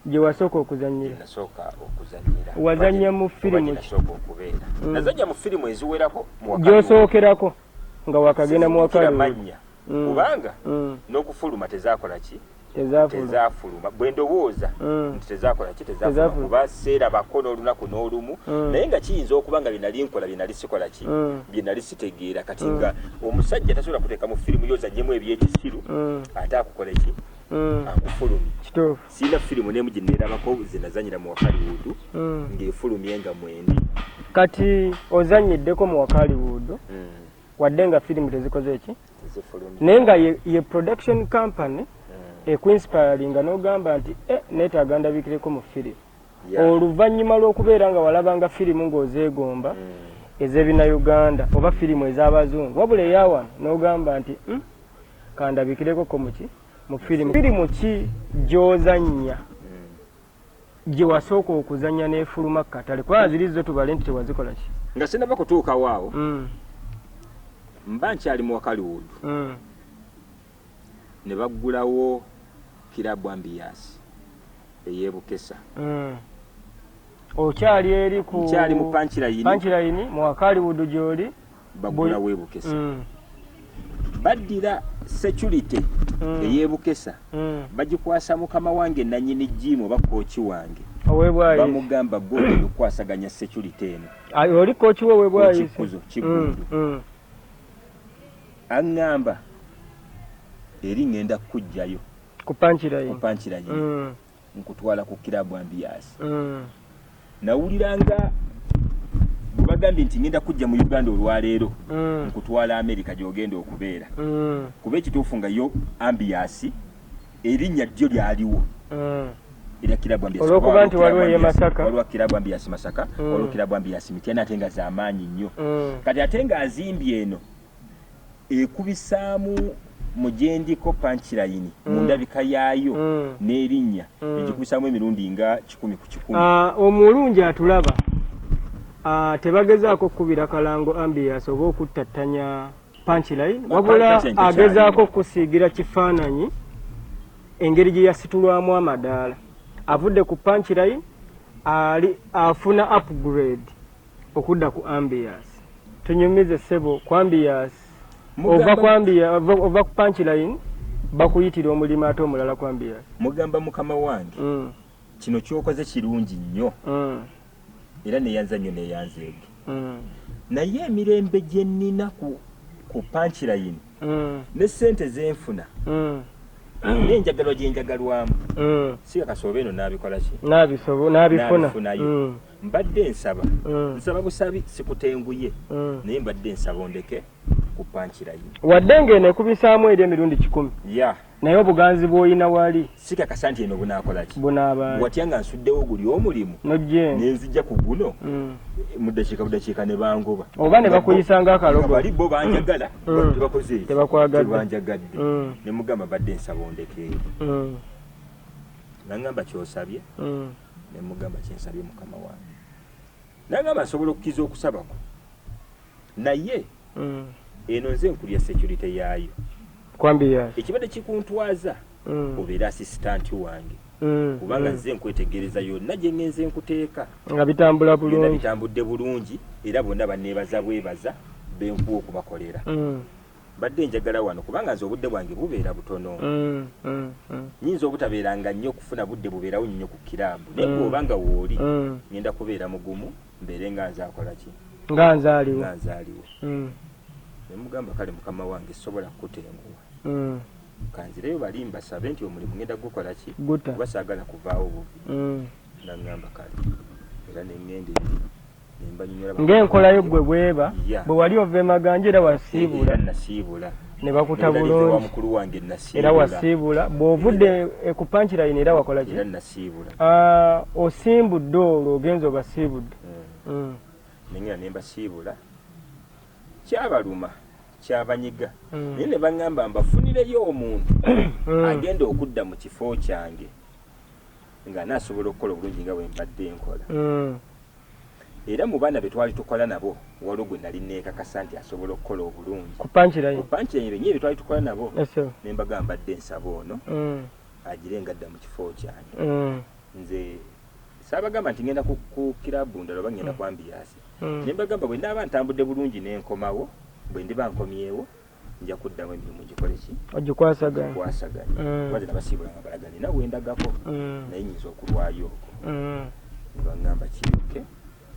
gye wasooka okuzannyira wazannya mu firimu nazannya mu firimu eziwerako gy'osookerako nga wakagenda mu Wakaliwood kubanga n'okufuluma tezaakola ki tezafuluma bwe ndowooza nti tezakola ki tezafuluma kuba seerabako n'olunaku n'olumu naye nga kiyinza okuba nga byenali nkola byenali sikola ki byenali sitegeera kati nga omusajja tasobola kuteeka mu firimu yozannyemu ebyekisiru ate akukole ki akufulumye siina firimu n'emu gye neerabako ze nazanyira mu Wakaliwood ng'efulumye nga mwendi kati ozanyiddeko mu Wakaliwood wadde nga firimu tezikoze eki naye nga ye production company ekwinsipayalinga n'ogamba nti neetaaga ndabikireko mu firimu oluvannyuma lw'okubeera nga walabanga firimu ng'ozeegomba ez'ebinnauganda oba firimu ez'abazungu wabula eyawano n'ogamba nti kandabikireko muki mu firimu ki gy'ozannya gye wasooka okuzannya n'efuluma katale kubanga ziri zo tubale nti tewazikola ki nga sinaba kutuukawo awo mba nkyali mu Wakaliwood ne baggulawo kirabu Ambiance ey'Ebukesa okyali eri ku nkyali mu panchirayini mu Wakaliwood gy'oli baggulawo Ebukesa baddira security ey'Ebukesa bagikwasa mukama wange nanyini jimu oba kooki wange bamugamba gwe okukwasaganya security eno oli kooki we webwayi kikuzo kigundu aŋŋamba eri ngenda kujjayo ku panchirayini nkutwala ku kirabu Ambias. Nawuliranga bagambye nti ngenda kujja mu Uganda olwaleero nkutwala America gyogenda okubeera. Kuba ekituufu nga yo Ambias erinnya ddyo lyaliwo. Era kirabu Ambias. Olwokuba nti waliwo ye Masaka. Waliwo kirabu Ambias Masaka, waliwo kirabu Ambias Mityana ate nga z'amaanyi nnyo. Kati ate nga azimbye eno ekubisaamu mujendiko punchline mu ndabika yaayo n'erinnya ekikubisaamu emirundi nga 10 ku 10. Omulungi atulaba tebagezaako kubira kalango Ambias oba okuttatanya punchline wabula agezaako kusiigira kifaananyi engeri gye yasitulwamu amadaala avudde ku punchline afuna upgrade okudda ku Ambias. Tunyumize ssebo ku Ambias ova ku punchline bakuyitira omulimu ate omulala ku Ambias. Mugamba mukama wange kino kyokoze kirungi nnyo era neyanza nnyo neyanzeege naye emirembe gye nnina ku punchline ne ssente zenfuna n'enjagalo gye njagalwamu si akasooba eno n'abikola ki n'abifunayo mbadde nsaba busabi sikutenguye naye mbadde nsaba ondeke ku punchline wadde ng'eno ekubisaamu eri emirundi 10 naye obuganzi bw'olina wali sikakasa nti eno bunaakola ki bunaaba watya nga nsuddewo guli omulimu nenzijja ku guno mu ddakiika ne bangoba oba ne bakuyisanga akalogo bali bo banjagala tebakoze tebanjagadde ne mugamba badde nsaba ondeke nangamba kyosabye ne mugamba kyensabye mukama wange nangamba nsobola okukiza okusabako naye eno nze nkulya security yaayo kwambia ekibadde kikuntwaza obeera assistant wange kubanga nze nkwetegereza yonna gye ngenze nkuteeka nga bitambula bulungi bitambudde bulungi era bonna banneebaza bwebaza benkuwa okubakolera badde njagala wano kubanga nze obudde bwange bubeera butono nyinza obutabeeranga nnyo okufuna budde bubeerawo nnyo ku kirabu naye bw'obanga wooli ngenda kubeera mugumu mbeere nga nze akola ki nga nzaaliwo ne mugamba kale mukama wange sobola kukutenguwa kanzireyo bali mbasabe nti omulimu ngenda gukola ki kuba saagala kuvaawo bubi nangamba kale era nengende nembanyonyola ng'enkolayo gwe bweba bwe wali ova emaganja era nasiibula ne bakuta bulungi mukulu wange era wasiibula bw'ovudde ku punchline era wakola ki era nasiibula osimbudde olwo ogenza obasiibudde nengera nembasiibula kyabaluma kyabanyiga naye ne baŋŋamba mbafunireyo omuntu agenda okudda mu kifo kyange nga naasobola okukola obulungi nga bwe mbadde nkola era mu baana be twali tukola nabo waliwo gwe nali neekakasa nti asobola okukola obulungi ku punchline benyewe be twali tukola nabo ne mbagamba mbadde nsaba ono agire nga adda mu kifo kyange nze saabagamba nti ngenda ku kirabu ndala oba ngenda ku Ambias ne mbagamba bwe ndaaba ntambudde bulungi n'enkomawo bwe ndiba nkomyewo nja kuddamu emirimu gikole ki ogikwasaganya baze nabasiibula nga balaga nina wendagako naye nyinza okulwayo okwo nebaŋŋamba kiruke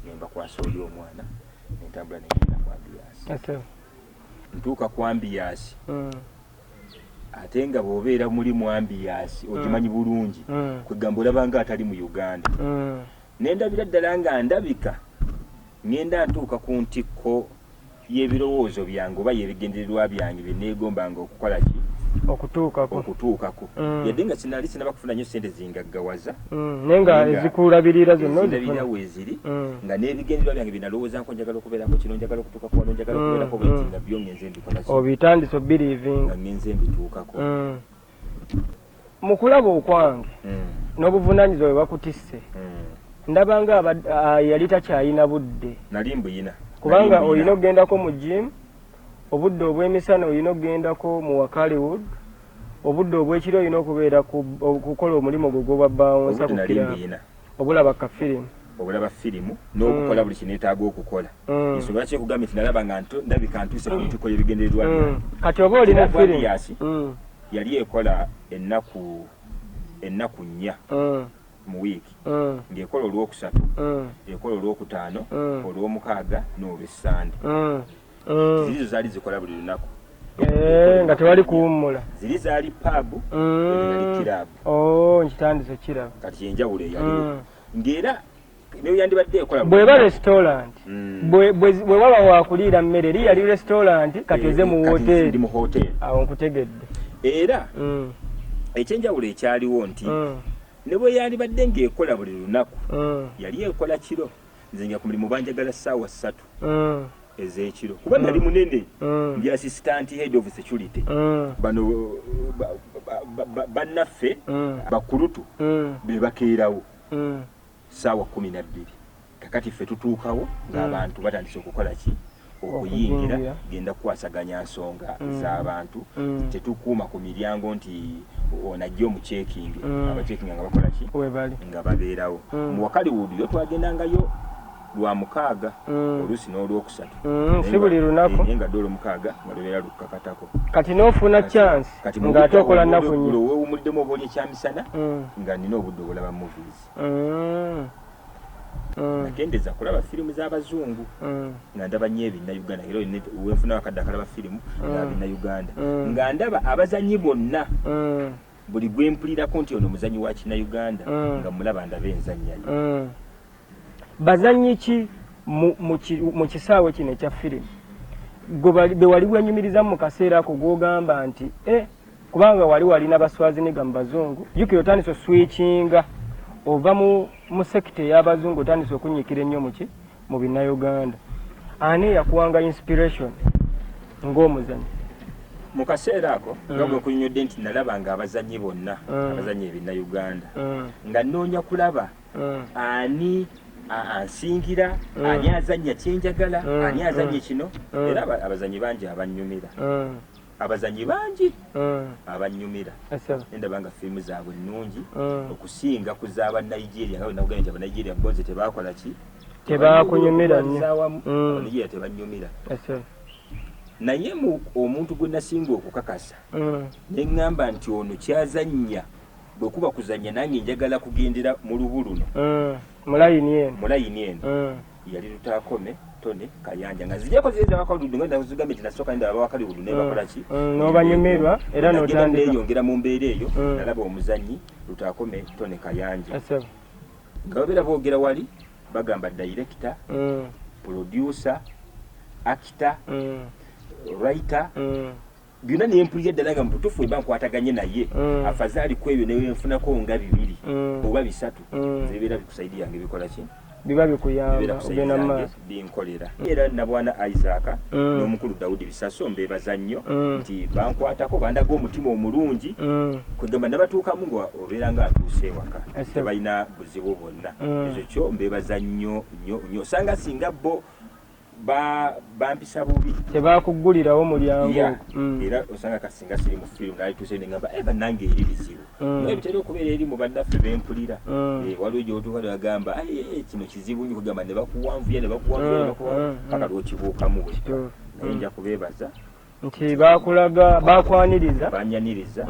nembakwasa oli omwana nentambula negenda ku Ambias ntuuka ku Ambias ate nga bw'obeera muli mu Ambias ogimanyi bulungi kwegamba olabanga atali mu Uganda nendabira ddala nga ndabika ngenda ntuuka ku ntikko y'ebirowoozo byange oba yebigendererwa byange bye neegombanga okukola ki okutuukako yadde nga sinali sinaba kufuna nnyo sente zingaggawaza naye nga ezikulabirira zonna ozifuna weeziri nga n'ebigendererwa byange binalowooza njagala okubeerako kino njagala okutuuka ku wano njagala okubeerako bweti nga byo ngenze mbikola ki obitandise obirivinga nga ngenze mbituukako mu kulaba okwange n'obuvunaanyizibwa bwe bakutisse ndabanga yali takyayina budde nali mbuyina kubanga olina okugendako mu gym obudde obw'emisana olina okugendako mu Wakaliwood obudde obw'ekiro olina okubeera kukola omulimu gwo gw'obwa bawonsa ku kirabu obulaba firimu n'okukola buli kineetaaga okukola ensonga lwaki ekugambye nti nalaba nga ndabika ntuuse ku ntiko y'ebigendererwa byange kati oba olina firimu yali ekola ennaku 4 mu wiiki ng'ekola olwokusatu ekola olwokutaano olwomukaaga n'olwessande zizo zaali zikola buli lunaku nga tewali kuwummula ziri zaali pub yali club nkitandizo kiraba kati enjawulo eyaliwo ng'era neyo yandibadde ekola bweba restaurant bwe waba wakuliira mmere eri yali restaurant kati eze mu hoteri awo nkutegedde era ekyenjawulo ekyaliwo nti ne bwe yandibadde ng'ekola buli lunaku yali ekola kiro nze nga ku mulimu banjagala ssaawa 3 ez'ekiro kuba nali munene ndi assistant head of security bano bannaffe bakulutu be bakeerawo ssaawa 12 kakati ffe tutuukawo ng'abantu batandise okukola ki okuyingira genda kukwasaganya nsonga z'abantu tetukuuma ku miryango nti onajja omucekingi abacekinga nga bakola ki nga babeerawo mu Wakaliwood yo twagendangayo lwa 6 oluusi n'olwokusatu si buli lunaku naye nga dde olwomukaaga nga lubeera lukakatako kati n'ofuna chance ng'ate okola nnaku nnyo weewumuliddemu oba oli ekyamisana nga nina obudde obulaba movies nakendeza kulaba firimu z'abazungu nga ndaba nnyo ebinnauganda era wenfuna akadde akalaba firimu nga binnauganda nga ndaba abazanyi bonna buli gwempulirako nti ono muzanyi wa kinnauganda nga mulaba ndaba enzannyayo bazanyi ki mu kisaawe kino ekya firimu be wali wenyumiriza mu kaseera ako gw'ogamba nti kubanga wali walina baswaziniga mu bazungu jukira otandise oswitchinga ova mu sekita ey'abazungu otandise okunyikira ennyo mu binnauganda ani yakuwanga inspiration ng'omuzanyi mu kaseera ako nga bwe nkunyonnyodde nti nalabanga abazanyi bonna abazanyi ebinnauganda nga nnoonya kulaba ani ansingira ani azannya kyenjagala ani azannya kino era abazanyi bangi abanyumira abazanyi bangi abanyumira endaba nga firimu zaabwe nnungi okusinga ku z'abanigeria nga wenagamba nti abanigeria bonze tebakola ki tebakunyumira nnyo tebanyumira naye omuntu gwe nasinga okukakasa ne ŋŋamba nti ono kyazannya bwe kuba kuzannya nange njagala kugendera mu lubu luno mulayini eno yali Lutaakome Tone Kayanja nga zijjako ziyeza Wakaliwood nga ndazigambe nti nasooka nda Wakaliwood ne bakola ki n'obanyumirwa era n'otandika eyongera mu mbeera eyo nalaba omuzanyi Lutaakome Tone Kayanja nga babeera boogera wali bagamba director producer actor writer byonna nempulira ddala nga mututufu eba nkwataganye naye afazaali ku ebyo newe nfunako nga 2 oba 3 zibeera bikusaidia nga bikola ki biba bikuyamba ogenda maaso binkolera era nabwana Isaac n'omukulu Daudi Bisaso mbeebaza nnyo nti bankwatako bandaga omutima omulungi kwegamba nabatuukamu nga obeera nga atuuse ewaka tebalina buzibu bwonna ekyo kyo mbeebaza nnyo osanga singa bo bampisa bubi tebakugulirawo mulyango era osanga kasinga siri mu firimu nalituse nengamba bannange eri bizibu naye bitera okubeera eri mu bannaffe bempulira waliwo gyotuuka negagamba kino kizibu nyo kugamba ne bakuwanvuya paka lwokibuukamu bwekyo naye nja kubeebaza nti bakulaga bakwaniriza banyaniriza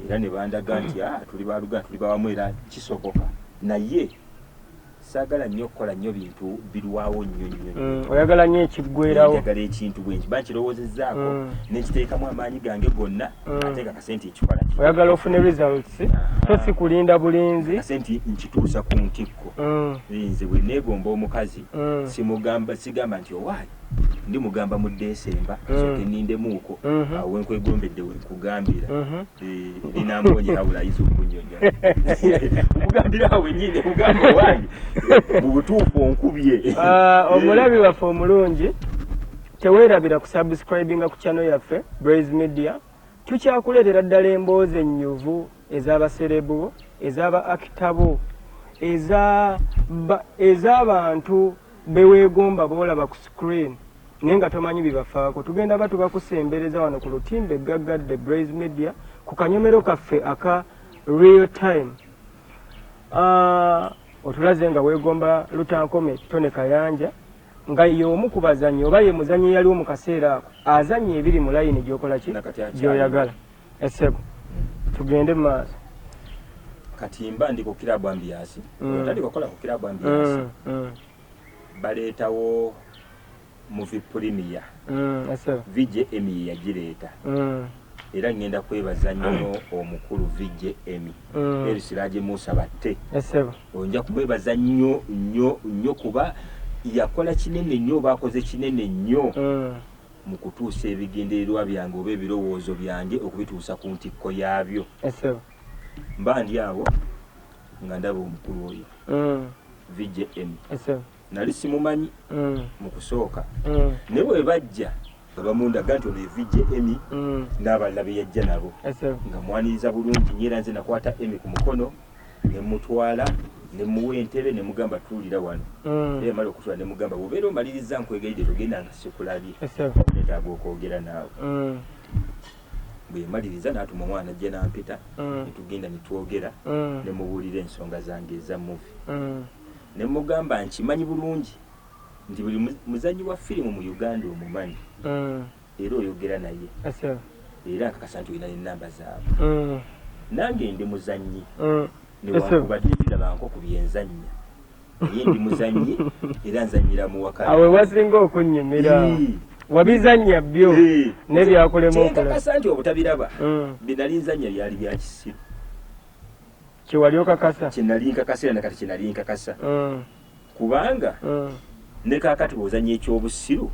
era ne bandaga nti tuli baluganda tuli bawamu era kisoboka naye sagala nnyo okukola nnyo bintu birwawo nnyo oyagala nnyo ekiggwerawo oyagala ekintu bwenki bankirowoozezaako nekiteekamu amaanyi gange gonna ate nga kasente ekikola oyagala ofune results so si kulinda bulinzi kasente nkituusa ku ntikko nze bwe neegomba omukazi sigamba nti owaayi ndi mugamba mu Desemba soke nindemuuko awo wenkwegombedde wenkugambira linambonye habula izo kunyonya mugambira awo nyine mugamba wange mu butuufu onkubye omulabi waffe omulungi teweerabira kusubscribinga ku channel yaffe Blaze Media tukyakuleetera ddala emboozi ennyuvu ez'abaserebu ez'aba akitabo ez'abantu beweegomba boolaba ku screen naye nga tomanyi bibafaako tugenda batuba kusembereza wano ku lutimbe egaggadde Blaze Media ku kanyomero kaffe aka real time otulaze nga weegomba Lutaakome Tone Kayanja nga y'omu ku bazanyi oba ye muzanyi yaliwo mu kaseera ako azanyi ebiri mu layini gy'okola ki gy'oyagala essebo tugende mu maaso kati mba ndi ku kirabu ambiasi otandika okukola ku kirabu ambiasi baleetawo movie premier Ese VJM yagireeta era ngenda kwebaza nnyo omukulu VJM Erisiraje Musa Batte onja kumwebaza nnyo kuba yakola kinene nnyo bakoze kinene nnyo mu kutuusa ebigendererwa byange oba ebirowoozo byange okubituusa ku ntikko yaabyo mba ndi awo nga ndaba omukulu oyo VJM nali simumanyi mu kusooka naye bwe bajja bamundaga nti ono VJM n'abalala be yajja nabo nga mwaniriza bulungi nyeera nze nakwata Emi ku mukono ne mutwala ne muwa entebe ne mugamba tuulira wano era mala okutwala ne mugamba bw'obeera omaliriza nkwegayidde togenda nga sikulabye netaaga okwogera naawe bwe maliriza n'atuma omwana ajja n'ampita ne tugenda ne twogera ne mubuulira ensonga zange eza muvi ne mugamba nkimanyi bulungi nti buli muzanyi wa firimu mu Uganda omumanyi era oyogera naye era nkakasa nti olina n'ennamba zaabwe nange ndi muzanyi newankubadde sirabanko ku byenzannya naye ndi muzanyi era nzanyira mu wakati awe wasinga okunnyumira wabizannya byo n'ebyakulema okola nkakasa nti obutabiraba bye nali nzannya byali bya kisiru kyewali okakasa kyenali nkakasa era nakati kyenali nkakasa kubanga ne kaakati bw'ozannya ekyobusiru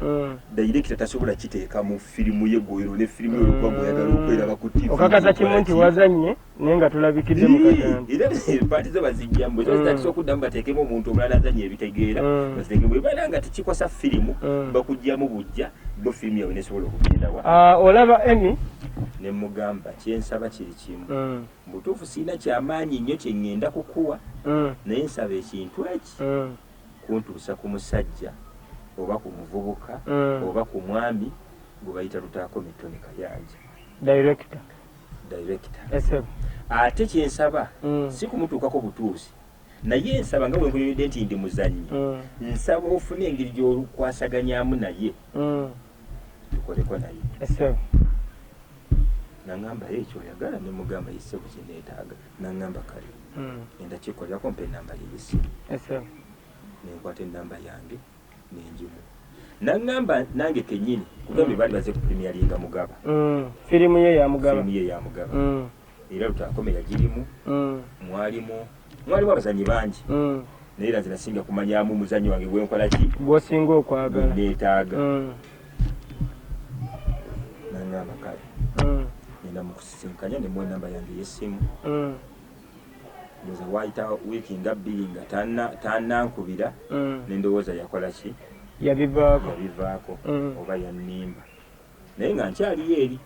dayirekita tasobola kiteeka mu firimu yeggwero ne firimu yokuba bw'oyagala okweraba ku TV okakasa kimu nti wazannye naye nga tulabikidde mu katambi era paati zo bazijjamu bwe zitatisa okuddamu bateekemu omuntu omulala azannya ebitegeera baziteekemu bwe bana nga tekikosa firimu bakugjamu bujja bo firimu yawe nesobola okugendawa olaba Emi ne mugamba kyensaba kiri kimu butuufu siina kyamaanyi nnyo kye ŋŋenda kukuwa naye nsaba ekintu eki kuntuusa ku musajja oba ku muvubuka oba ku mwami gwe bayita Lutaako Mitone Kayanja director ate kyensaba si kumutuukako butuusi naye nsaba nga bwe nkuyoyodde nti ndi muzannyi nsaba ofune engeri gy'olukwasaganyamu naye tukoleko naye naŋŋamba ekyo oyagala ne mugamba yise ku kineetaaga naŋŋamba kale enda kikolerako mpa ennamba yeyisimu nenkwata ennamba yange nenjimu naŋŋamba nange kennyini kugambe baali baze ku premier linga mugaba firimu ye ya mugaba era Lutaako yagirimu mwalimu abazanyi bangi naye era nze nasinga kumanyamu muzanyi wange gwenkola ki gwosinga okwagala neetaaga naŋŋamba kale nenda mukusisinkanya ne muwa ennamba yange y'essimu ndoza wayita wiiki nga bbiri nga tannankubira nendowooza yakola ki yabivaako oba yannimba naye nga nkyaliyo eri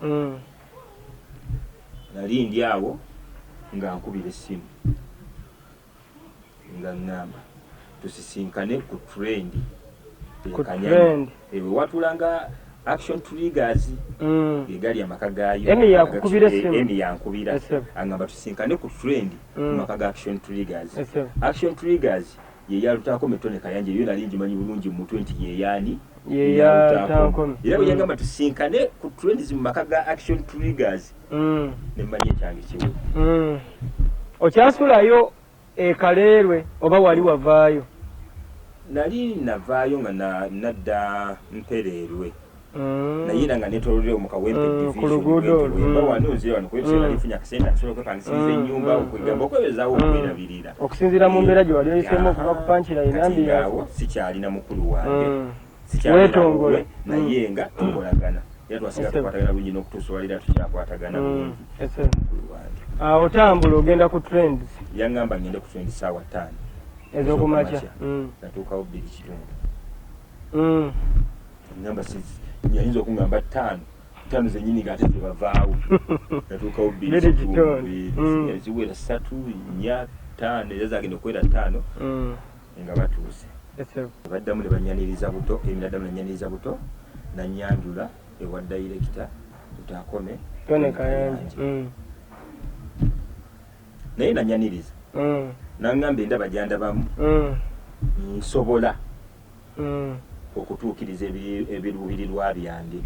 nali ndi awo nga nkubira essimu nga ŋŋamba tusisinkane ku trend ekanyanya ewe watulanga Action Triggers egali amaka gaayo Emi yakukubira essimu Emi yankubira angamba tusinkane ku trend amaka ga Action Triggers Action Triggers ye ya Lutaako Mitone Kayanja yo nali njimanyi bulungi mu 20 ye yani ye ya Lutaako era bwe yagamba tusinkane ku trends mu maka ga Action Triggers ne mmanyi ekyange kiwe okyasulayo ekaleerwe oba wali wavaayo nali navaayo nga nadda mpereerwe naye nga netololera mu Kawempe division wano nzira wano kwebisera lifunya akasente asobola kwepangisiza ennyumba okwegamba okwebezaawo okwerabirira okusinziira mu mbeera gye wali oyiseemu okuva ku pankira inambi yawo sikyalina mukulu wange sikyalina naye nga tukolagana era twasiga tukwatagana bulungi n'okutuusa walira tukyakwatagana bulungi mukulu wange otambula ogenda ku trends yaŋŋamba ngende ku trends ssaawa 5 ez'okumakya natuukawo 2 ngamba yayinza okuŋŋamba 5 zennyini ng'ate tebavaawo natuukawo 2 eziwera 3 4 5 era zagenda okuwera 5 nga batuuse baddamu ne banyaniriza buto ebiraddamu nanyaniriza buto nanyanjula ewa dayirekita Lutaako Mitone Kayanja naye nanyaniriza naŋŋamba endaba gyandabamu nsobola okutuukiriza ebiruubirirwa byange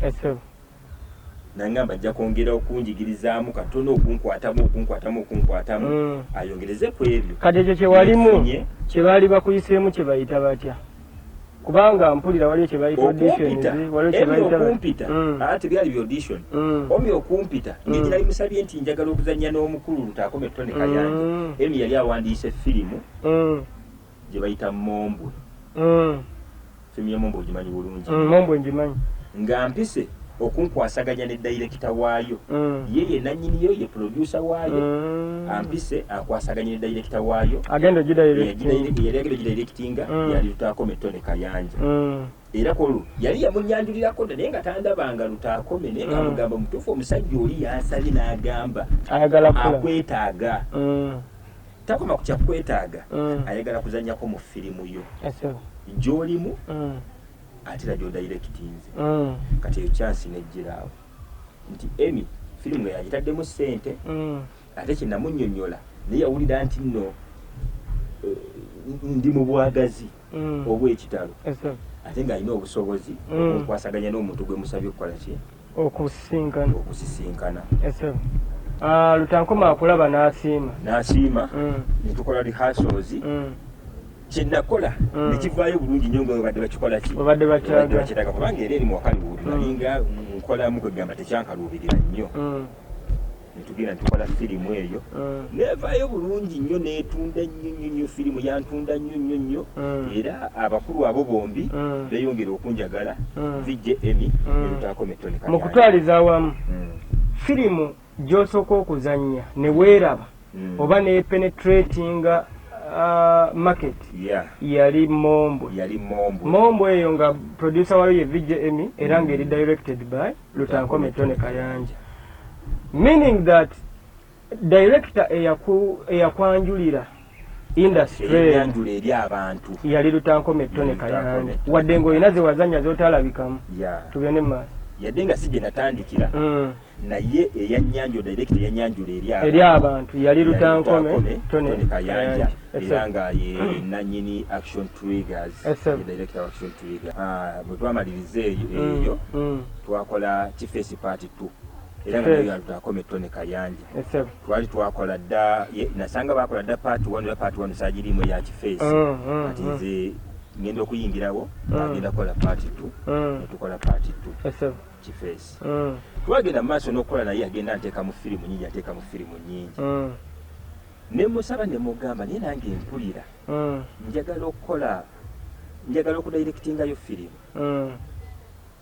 naŋŋamba ajja kwongera okunjigirizaamu katono okunkwatamu ayongereze ku ebyo kati ekyo kyewalimu kye baali bakuyiseemu kye bayita batya kubanga mpulira waliyo kye bayita auditions waliyo kye bayita okumpita ate byali bya audition omi okumpita ng'ekyo nali musabye nti njagala okuzannya n'omukulu Lutaakome Tony Kayanja Emi yali awandiise firimu gye bayita Mombwe firimu ya Mombwe ogimanyi bulungi Mombwe ngimanyi nga mpise okunkwasaganya ne director waayo yeye nannyiniyo ye producer waayo ampise akwasaganya ne director waayo agenda gidirectinga yali Lutaakome Tony Kayanja era kolu yali yamunyanjulirako naye nga tandabanga Lutaakome naye ngamugamba mutuufu omusajja oli yansabye n'agamba akwetaaga takoma ku kyakwetaaga ayagala kuzannyako mu firimu yo gy'olimu ate era gy'odirectinze kati eyo chance nejjiraawo nti Emi firimu nga yagitaddemu ssente ate kyenamunnyonnyola naye yawulira nti nno ndi mu bwagazi obw'ekitalo ate ng'alina obusobozi okunkwasaganya n'omuntu gwe musabye okukola ki okusisinkana Lutaakome akulaba n'asiima netukola rehearsals kyenakola nekivaayo bulungi nnyo nga babadde bakikola ki babadde bakiraga kubanga era eri mu wakaluubiri nalinga nkolamu kwegamba tekyankaluubirira nnyo netugenda ntukola firimu eyo nevaayo bulungi nnyo netunda nnyo firimu yantunda nnyo era abakulu abo bombi beeyongera okunjagala vijje Emi ne Lutaakome Tony Kayanja mu kutwaliza awamu firimu gy'osooka okuzannya ne weeraba oba nepenetratinga market yali Mombwe eyo nga producer wayo ye Vijje Emi era ng'eri directed by Lutaakome Tony Kayanja meaning that director eyakwanjulira industry eri abantu yali Lutaakome Tony Kayanja wadde ng'olina ze wazannya z'otalabikamu tugende mu maaso yadde nga sije natandikira naye eyanyanjula director eyanyanjula eri abantu yali Lutaakome Tony Kayanja era nga ye nanyini Action Triggers director Action Triggers bwe twamaliriza eyo twakola Kifeesi Part 2 era nga nayo Lutaakome Tony Kayanja twali twakola dda nasanga bakola dda Part 1 era Part 1 saagirimu eya Kifeesi kati nze ngenda okuyingirawo agenda kola Part 2 netukola Part 2 Kifeesi twagenda mu maaso n'okukola naye agenda nteeka mu firimu nyingi ne musaba ne mugamba naye nange mpulira njagala okudirectingayo firimu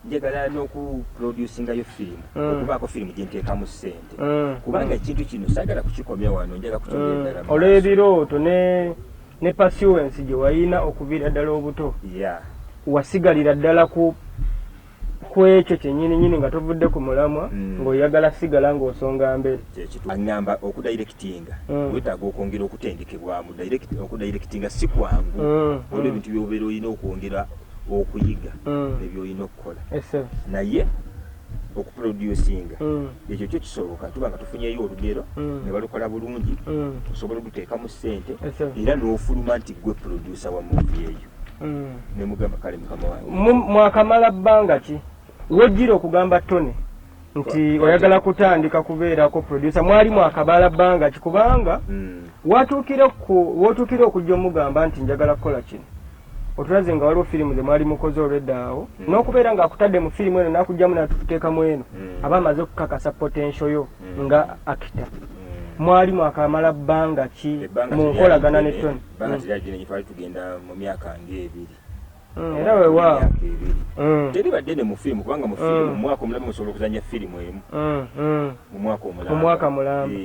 njagala n'okuproducingayo firimu okubaako firimu gye nteekamu ssente kubanga ekintu kino saagala kukikomya wano njagala kukyongera ddala olw'ebirooto ne pursuance gye wayina okuviira ddala obuto wasigalira ddala ku ekyo kyennyini nga tovudde ku mulamwa ng'oyagala sigala ng'osonga mbere aŋŋamba okudirectinga wetaaga okwongera okutendekebwamu okudirectinga si kwangu olwo ebintu byobeera olina okwongera okuyiga nebyolina okukola naye okuproducinga ekyo kyo kisoboka tuba nga tufunyeyo olugero ne balukola bulungi osobola okuteekamu ssente era n'ofuluma nti gwe producer wa movie eyo ne mugamba kale mukama wange mwakamala bbanga ki wejjira okugamba Tony nti oyagala kutandika kubeerako producer mwali mwakabala bbanga ki kubanga watuukire okujja omugamba nti njagala kukola kino otulaze nga waliwo firimu ze mwali mukoze olweddaawo n'okubeera ng'akutadde mu firimu eno n'akugjamu n'atuteekamu eno aba amaze okukakasa potential yo nga actor mwali mwakamala bbanga ki mu nkolagana ne Tony twali tugenda mu myaka ng'ebiri era weewaawo teribadde ne mu firimu kubanga mu firimu mu mwaka omulamu musobola okuzanya firimu emu mu mwaka mulamba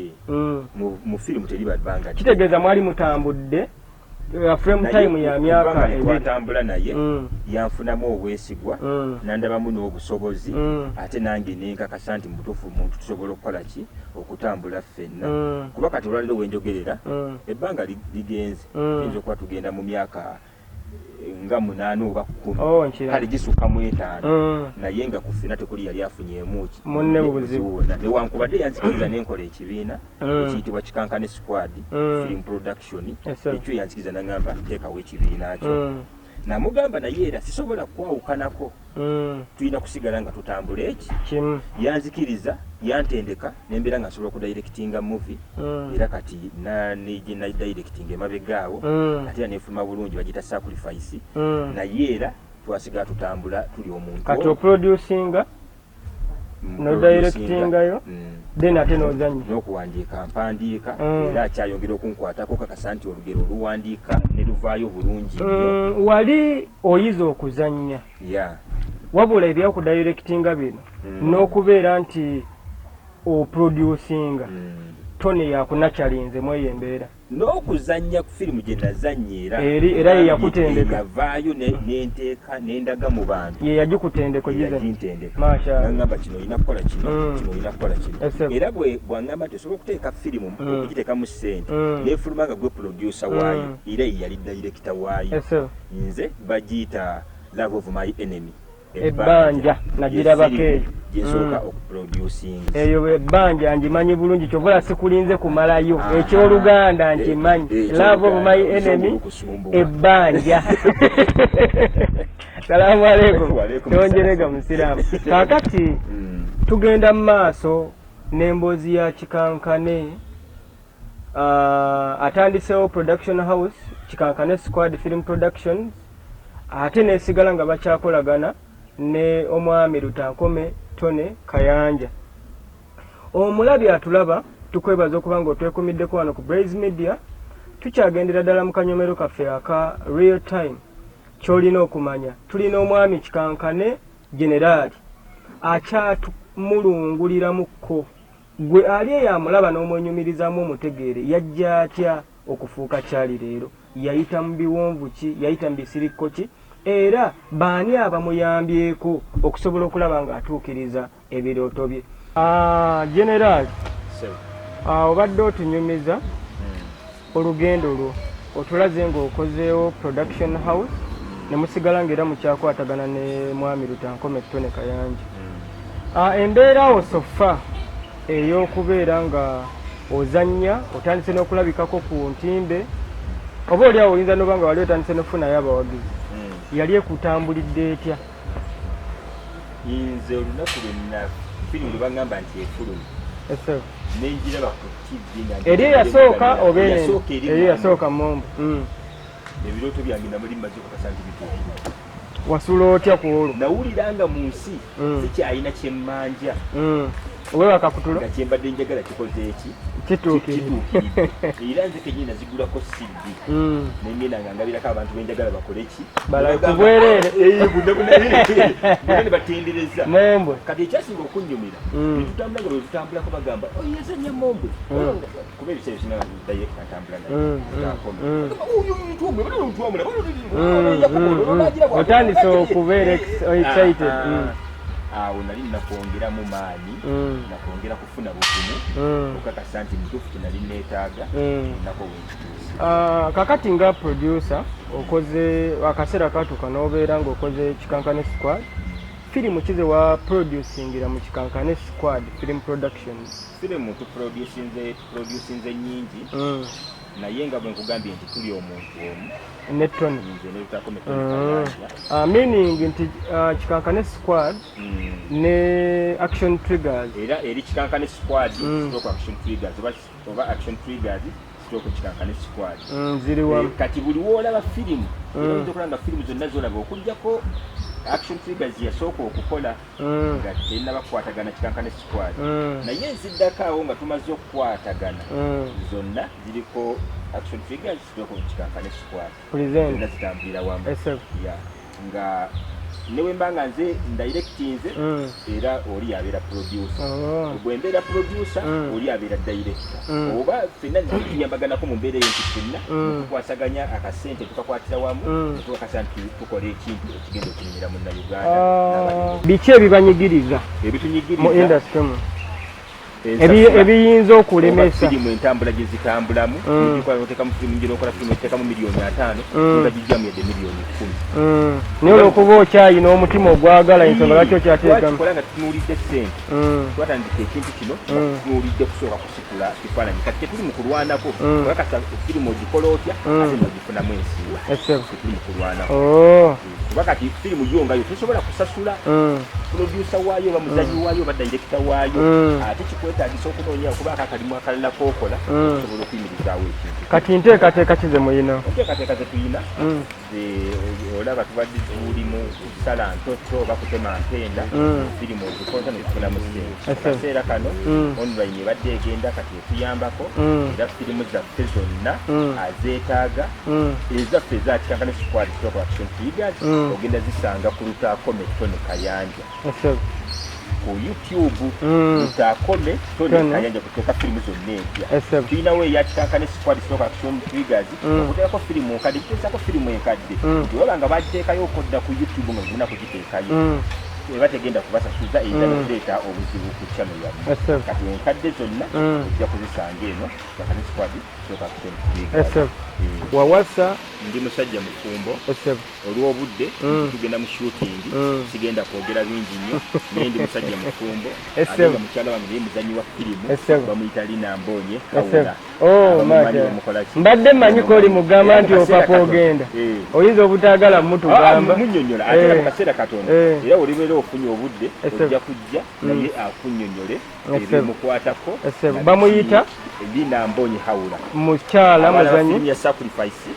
mu firimu teribabbanga kitegeeza mwali mutambudde frame time ya myaka ebitambula naye yanfunamu obwesigwa nandabamu n'obusobozi ate nange nenkakasa nti mutuufu muntu tusobola okukola ki okutambula ffenna kuba kati olwaliro wenjogerera ebbanga ligenze yinza okuba tugenda mu myaka nga 8 oba 10 kale gisukka mu 5 naye nga kufina tekuli yali afunyeemu munne buzibu newankubadde yanzikiriza n'enkola ekibiina ekiyitibwa Kikankane Squad Film Production ekyo yanzikiriza nagamba teekawo ekibiina kyo namugamba naye era sisobola kwawukanako tulina kusigala nga tutambula eki yanzikiriza yantendeka nembera nga nsobola okudirectinga movie era kati nije na directing emabegaawo ate era nefuluma bulungi bagita sacrifice naye era twasiga tutambula tuli omuntu kati oproducinga no directinga yo then ate nozannya n'okuwandiika mpandiika era akyayongera okunkwatako kakasa nti olugero oluwandiika ne luvaayo bulungi wali oyiza okuzannya wabula ebyakudirectinga bino n'okubeera nti oproducinga tone yakunachalinze mweyo embeera n'okuzannya ku firimu gye nazannya era ye yakutendeka yavaayo nenteeka nendaga mu bantu ye yagikutendeko gizantendeka ngamba kino olina kukola kino kino olina kukola kino era bwangamba tesobola okuteeka firimu okugiteekamu ssente nefuluma nga gwe producer waayo era ye yali director waayo nze bagiyita Love of My Enemy ebbanja nagirabako eyo gyesooka okuproducing eyo ebbanja ngimanyi bulungi kyovula sikulinze kumalayo ekyoluganda nkimanyi Love of My Enemy ebbanja salamu alaikum tonjerega musiraamu kakati tugenda mu maaso n'emboozi ya Kikankane atandisewo production house Kikankane Squad Film Productions ate nesigala nga bakyakolagana ne omwami Lutankome Tone Kayanja. Omulabi atulaba tukwebaza okuba nga otwekumiddeko wano ku Blaze Media tukyagendera ddala mu kanyomero kaffe aka real time kyolina okumanya tulina omwami Kikankane Generali akyatumulunguliramukko gwe ali eyamulaba n'omwenyumirizamu omutegeere yajja atya okufuuka kyali leero yayita mu biwonvu ki yayita mu bisirikko ki era baani abamuyambyeko okusobola okulaba nga atuukiriza ebirooto bye. General obadde otunyumiza olugendo lwo otulaze ng'okozeewo production house ne musigala ng'era mukyakwatagana ne mwami Lutankome Tone Kayanja. Embeera osofa ey'okubeera nga ozannya otandise n'okulabikako ku ntimbe oba oli awo oyinza noba nga wali otandise n'ofunayo abawagizi yali ekutambulidde etya? Nze olunaku lwenna firimu lwe bagamba nti efulumi nenjiraba ku TV eri eyasooka oba eri eyasooka Mombo ebirooto byange namuli mmaze okukasa nti bituukire. Wasula otya ku olwo? Nawuliranga mu nsi sikyalina kyemmanja owe wakakutulo nga kyembadde njagala kikoze eki kituukiridde era nze kenyini nazigulako CD nengenda nga ngabirako abantu benjagala bakole ki balakubwerere ne batendereza Mombo. Kati ekyasinga okunyumira netutambula nga lwetutambulako bagamba oyezanya Mombo kuba ebiseera bina direct natambula naye otandise okubeera excited awo nali nakwongeramu maanyi nakwongera kufuna bugumu okakasa nti mutuufu tenali neetaaga nako bwekituusa. Kakati nga producer okoze akaseera katuuka n'obeera ng'okoze Kikankane Squad firimu kize wa producingira mu Kikankane Squad Film Productions? Firimu tuproducinze nyingi naye nga bwe nkugambye nti tuli omuntu omu Netoni meaning nti Kikankane Squad ne Action Triggers era eri Kikankane Squad stroke Action Triggers oba Action Triggers stroke Kikankane Squad ziri wamu. Kati buli woolaba firimu oyinza okulaba firimu zonna zolaba okugjako Action Triggers yasooka okukola nga tennabakwatagana Kikankane Squad naye nziddako awo nga tumaze okukwatagana zonna ziriko Action Triggers stroke Kikankane Squad zonna zitambulira wamu nga newe mbanga nze ndirectinze era oli yabeera producer bwe mbeera producer oli yabeera director oba ffenna tuyambaganako mu mbeera ey'enti ffenna tukwasaganya akasente tukakwatira wamu tukakasa nti tukola ekintu ekigenda okunyumira Munnayuganda. Biki ebibanyigiriza ebitunyigiriza mu industry mu? ebiyinza okulemesa firimu entambula gye zitambulamu otekamu firimu ngero okola firimu etekamu miliyoni 5 nga gijjamu yadde miliyoni 10 naye olwokuba okyayina omutima ogwagala ensonga lwaki okyateekamu kola nga tutunuulidde ssente twatandika ekintu kino tutunuulidde kusooka kusikula kifaananyi kati tetuli mu kulwanako kakasa firimu ogikola otya ate nogifunamu ensiiwa tetuli mu kulwanako kuba kati firimu yo ngayo tosobola kusasula producer waayo oba muzanyi waayo oba director waayo ate kikwetaagisa okunoonya okuba akakalimu akalala kookola osobola okuyimirizaawo ekintu kati nteekateeka kize muyina enteekateeka ze tulina olaba tubadde tuli mu kusala ntoto oba kutema mpenda firimu ozikonta nezifunamu ssente akaseera kano online ebadde egenda kati etuyambako era firimu zaffe zonna azeetaaga ezaffe ezakikanga ne squad stock action figures ogenda zisanga ku Lutakome Tony Kayanja ku YouTube Lutakome Tony Kayanja kuteeka firimu zonna empya tulinawo eyakikanga ne squad stock action figures okuteekako firimu nkadde kiteesako firimu enkadde nti oba nga bagiteekayo okodda ku YouTube nga zirina kugiteekayo eba tegenda kubasasuza era nokuleeta obuzibu ku channel yammwe kati enkadde zonna ojja kuzisanga eno akanisquad stock action figures wawasa ndi musajja mufumbo olw'obudde tugenda mu shooting sigenda kwogera bingi nnyo naye ndi musajja mufumbo ate nga mukyala wange naye muzanyi wa firimu bamuyita Lina Mbonye Kawula mbadde mmanyiko oli mugamba nti opapa ogenda oyinza obutaagala mutugamba munnyonnyola ate era mu kaseera katono era olibeera ofunye obudde ojja kujja naye akunnyonnyole ebimukwatako bamuyita Lina Mbonye Kawula mukyala muzanyi ya sacrifice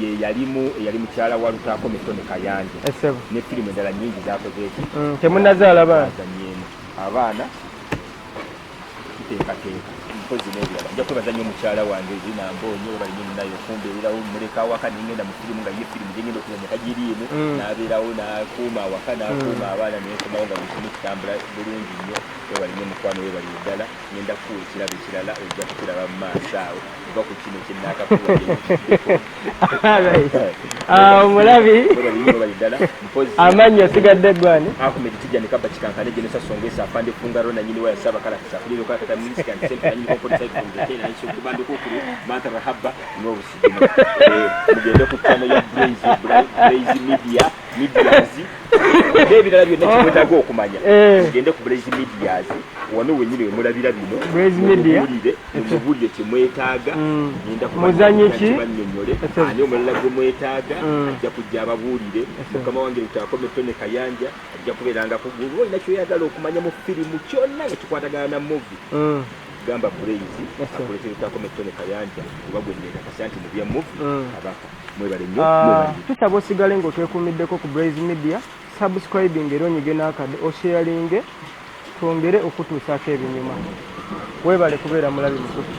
ye yali mukyala wa Lutakome Tony Kayanja ne firimu endala nyingi zakozeeki temunazaala abaana kiteekateeka mpozi n'ebirala nja kwebaza nnyo mukyala wange Lina Mbonye oba nnyo nayo okumbeererawo muleka awaka nengenda mu firimu nga ye firimu gyengenda okuzanya kagiriimu n'abeerawo n'akuuma awaka n'akuuma abaana neyekomawo nga buli kimu kitambula bulungi nnyo webali nnyo mukwano webali ddala ngenda kuwa ekirabo ekirala ojja kukiraba mu maaso awo oba ku kino kyennaakakuwa omulabi amannya sigadde gwani Ahmed Tijani Kaba Kikankane Jenesa Songesa afande Fungaro na nyini wa saba kala kisafiri kwa kata minister and self and for the side the Kenya issue kubande kukuru mata rahaba no usigino mugende ku channel ya Blaze Medias David alabyo nekibweta go okumanya mugende ku Blaze Medias wano wenyine mulabira bino Blaze Media mubulire kimwetaaga ngenda muzanyiki banyonyole ani omulala gwe mwetaaga ajja kujja ababuulire mukama wange Lutakome Tony Kayanja ajja kubeeranga ku gulu olina kyoyagala okumanya mu firimu kyonna nga kikwatagana na movie gamba Blaze akulete Lutakome Tony Kayanja kuba gwe ndeeta kasanti mu bya movie abaka mwebale nnyo tusaba osigale ng'otwekuumiddeko ku Blaze Media subscribing era onyige n'akade osharinge twongere okutuusaako ebinyuma weebale kubeera mulabi mukutu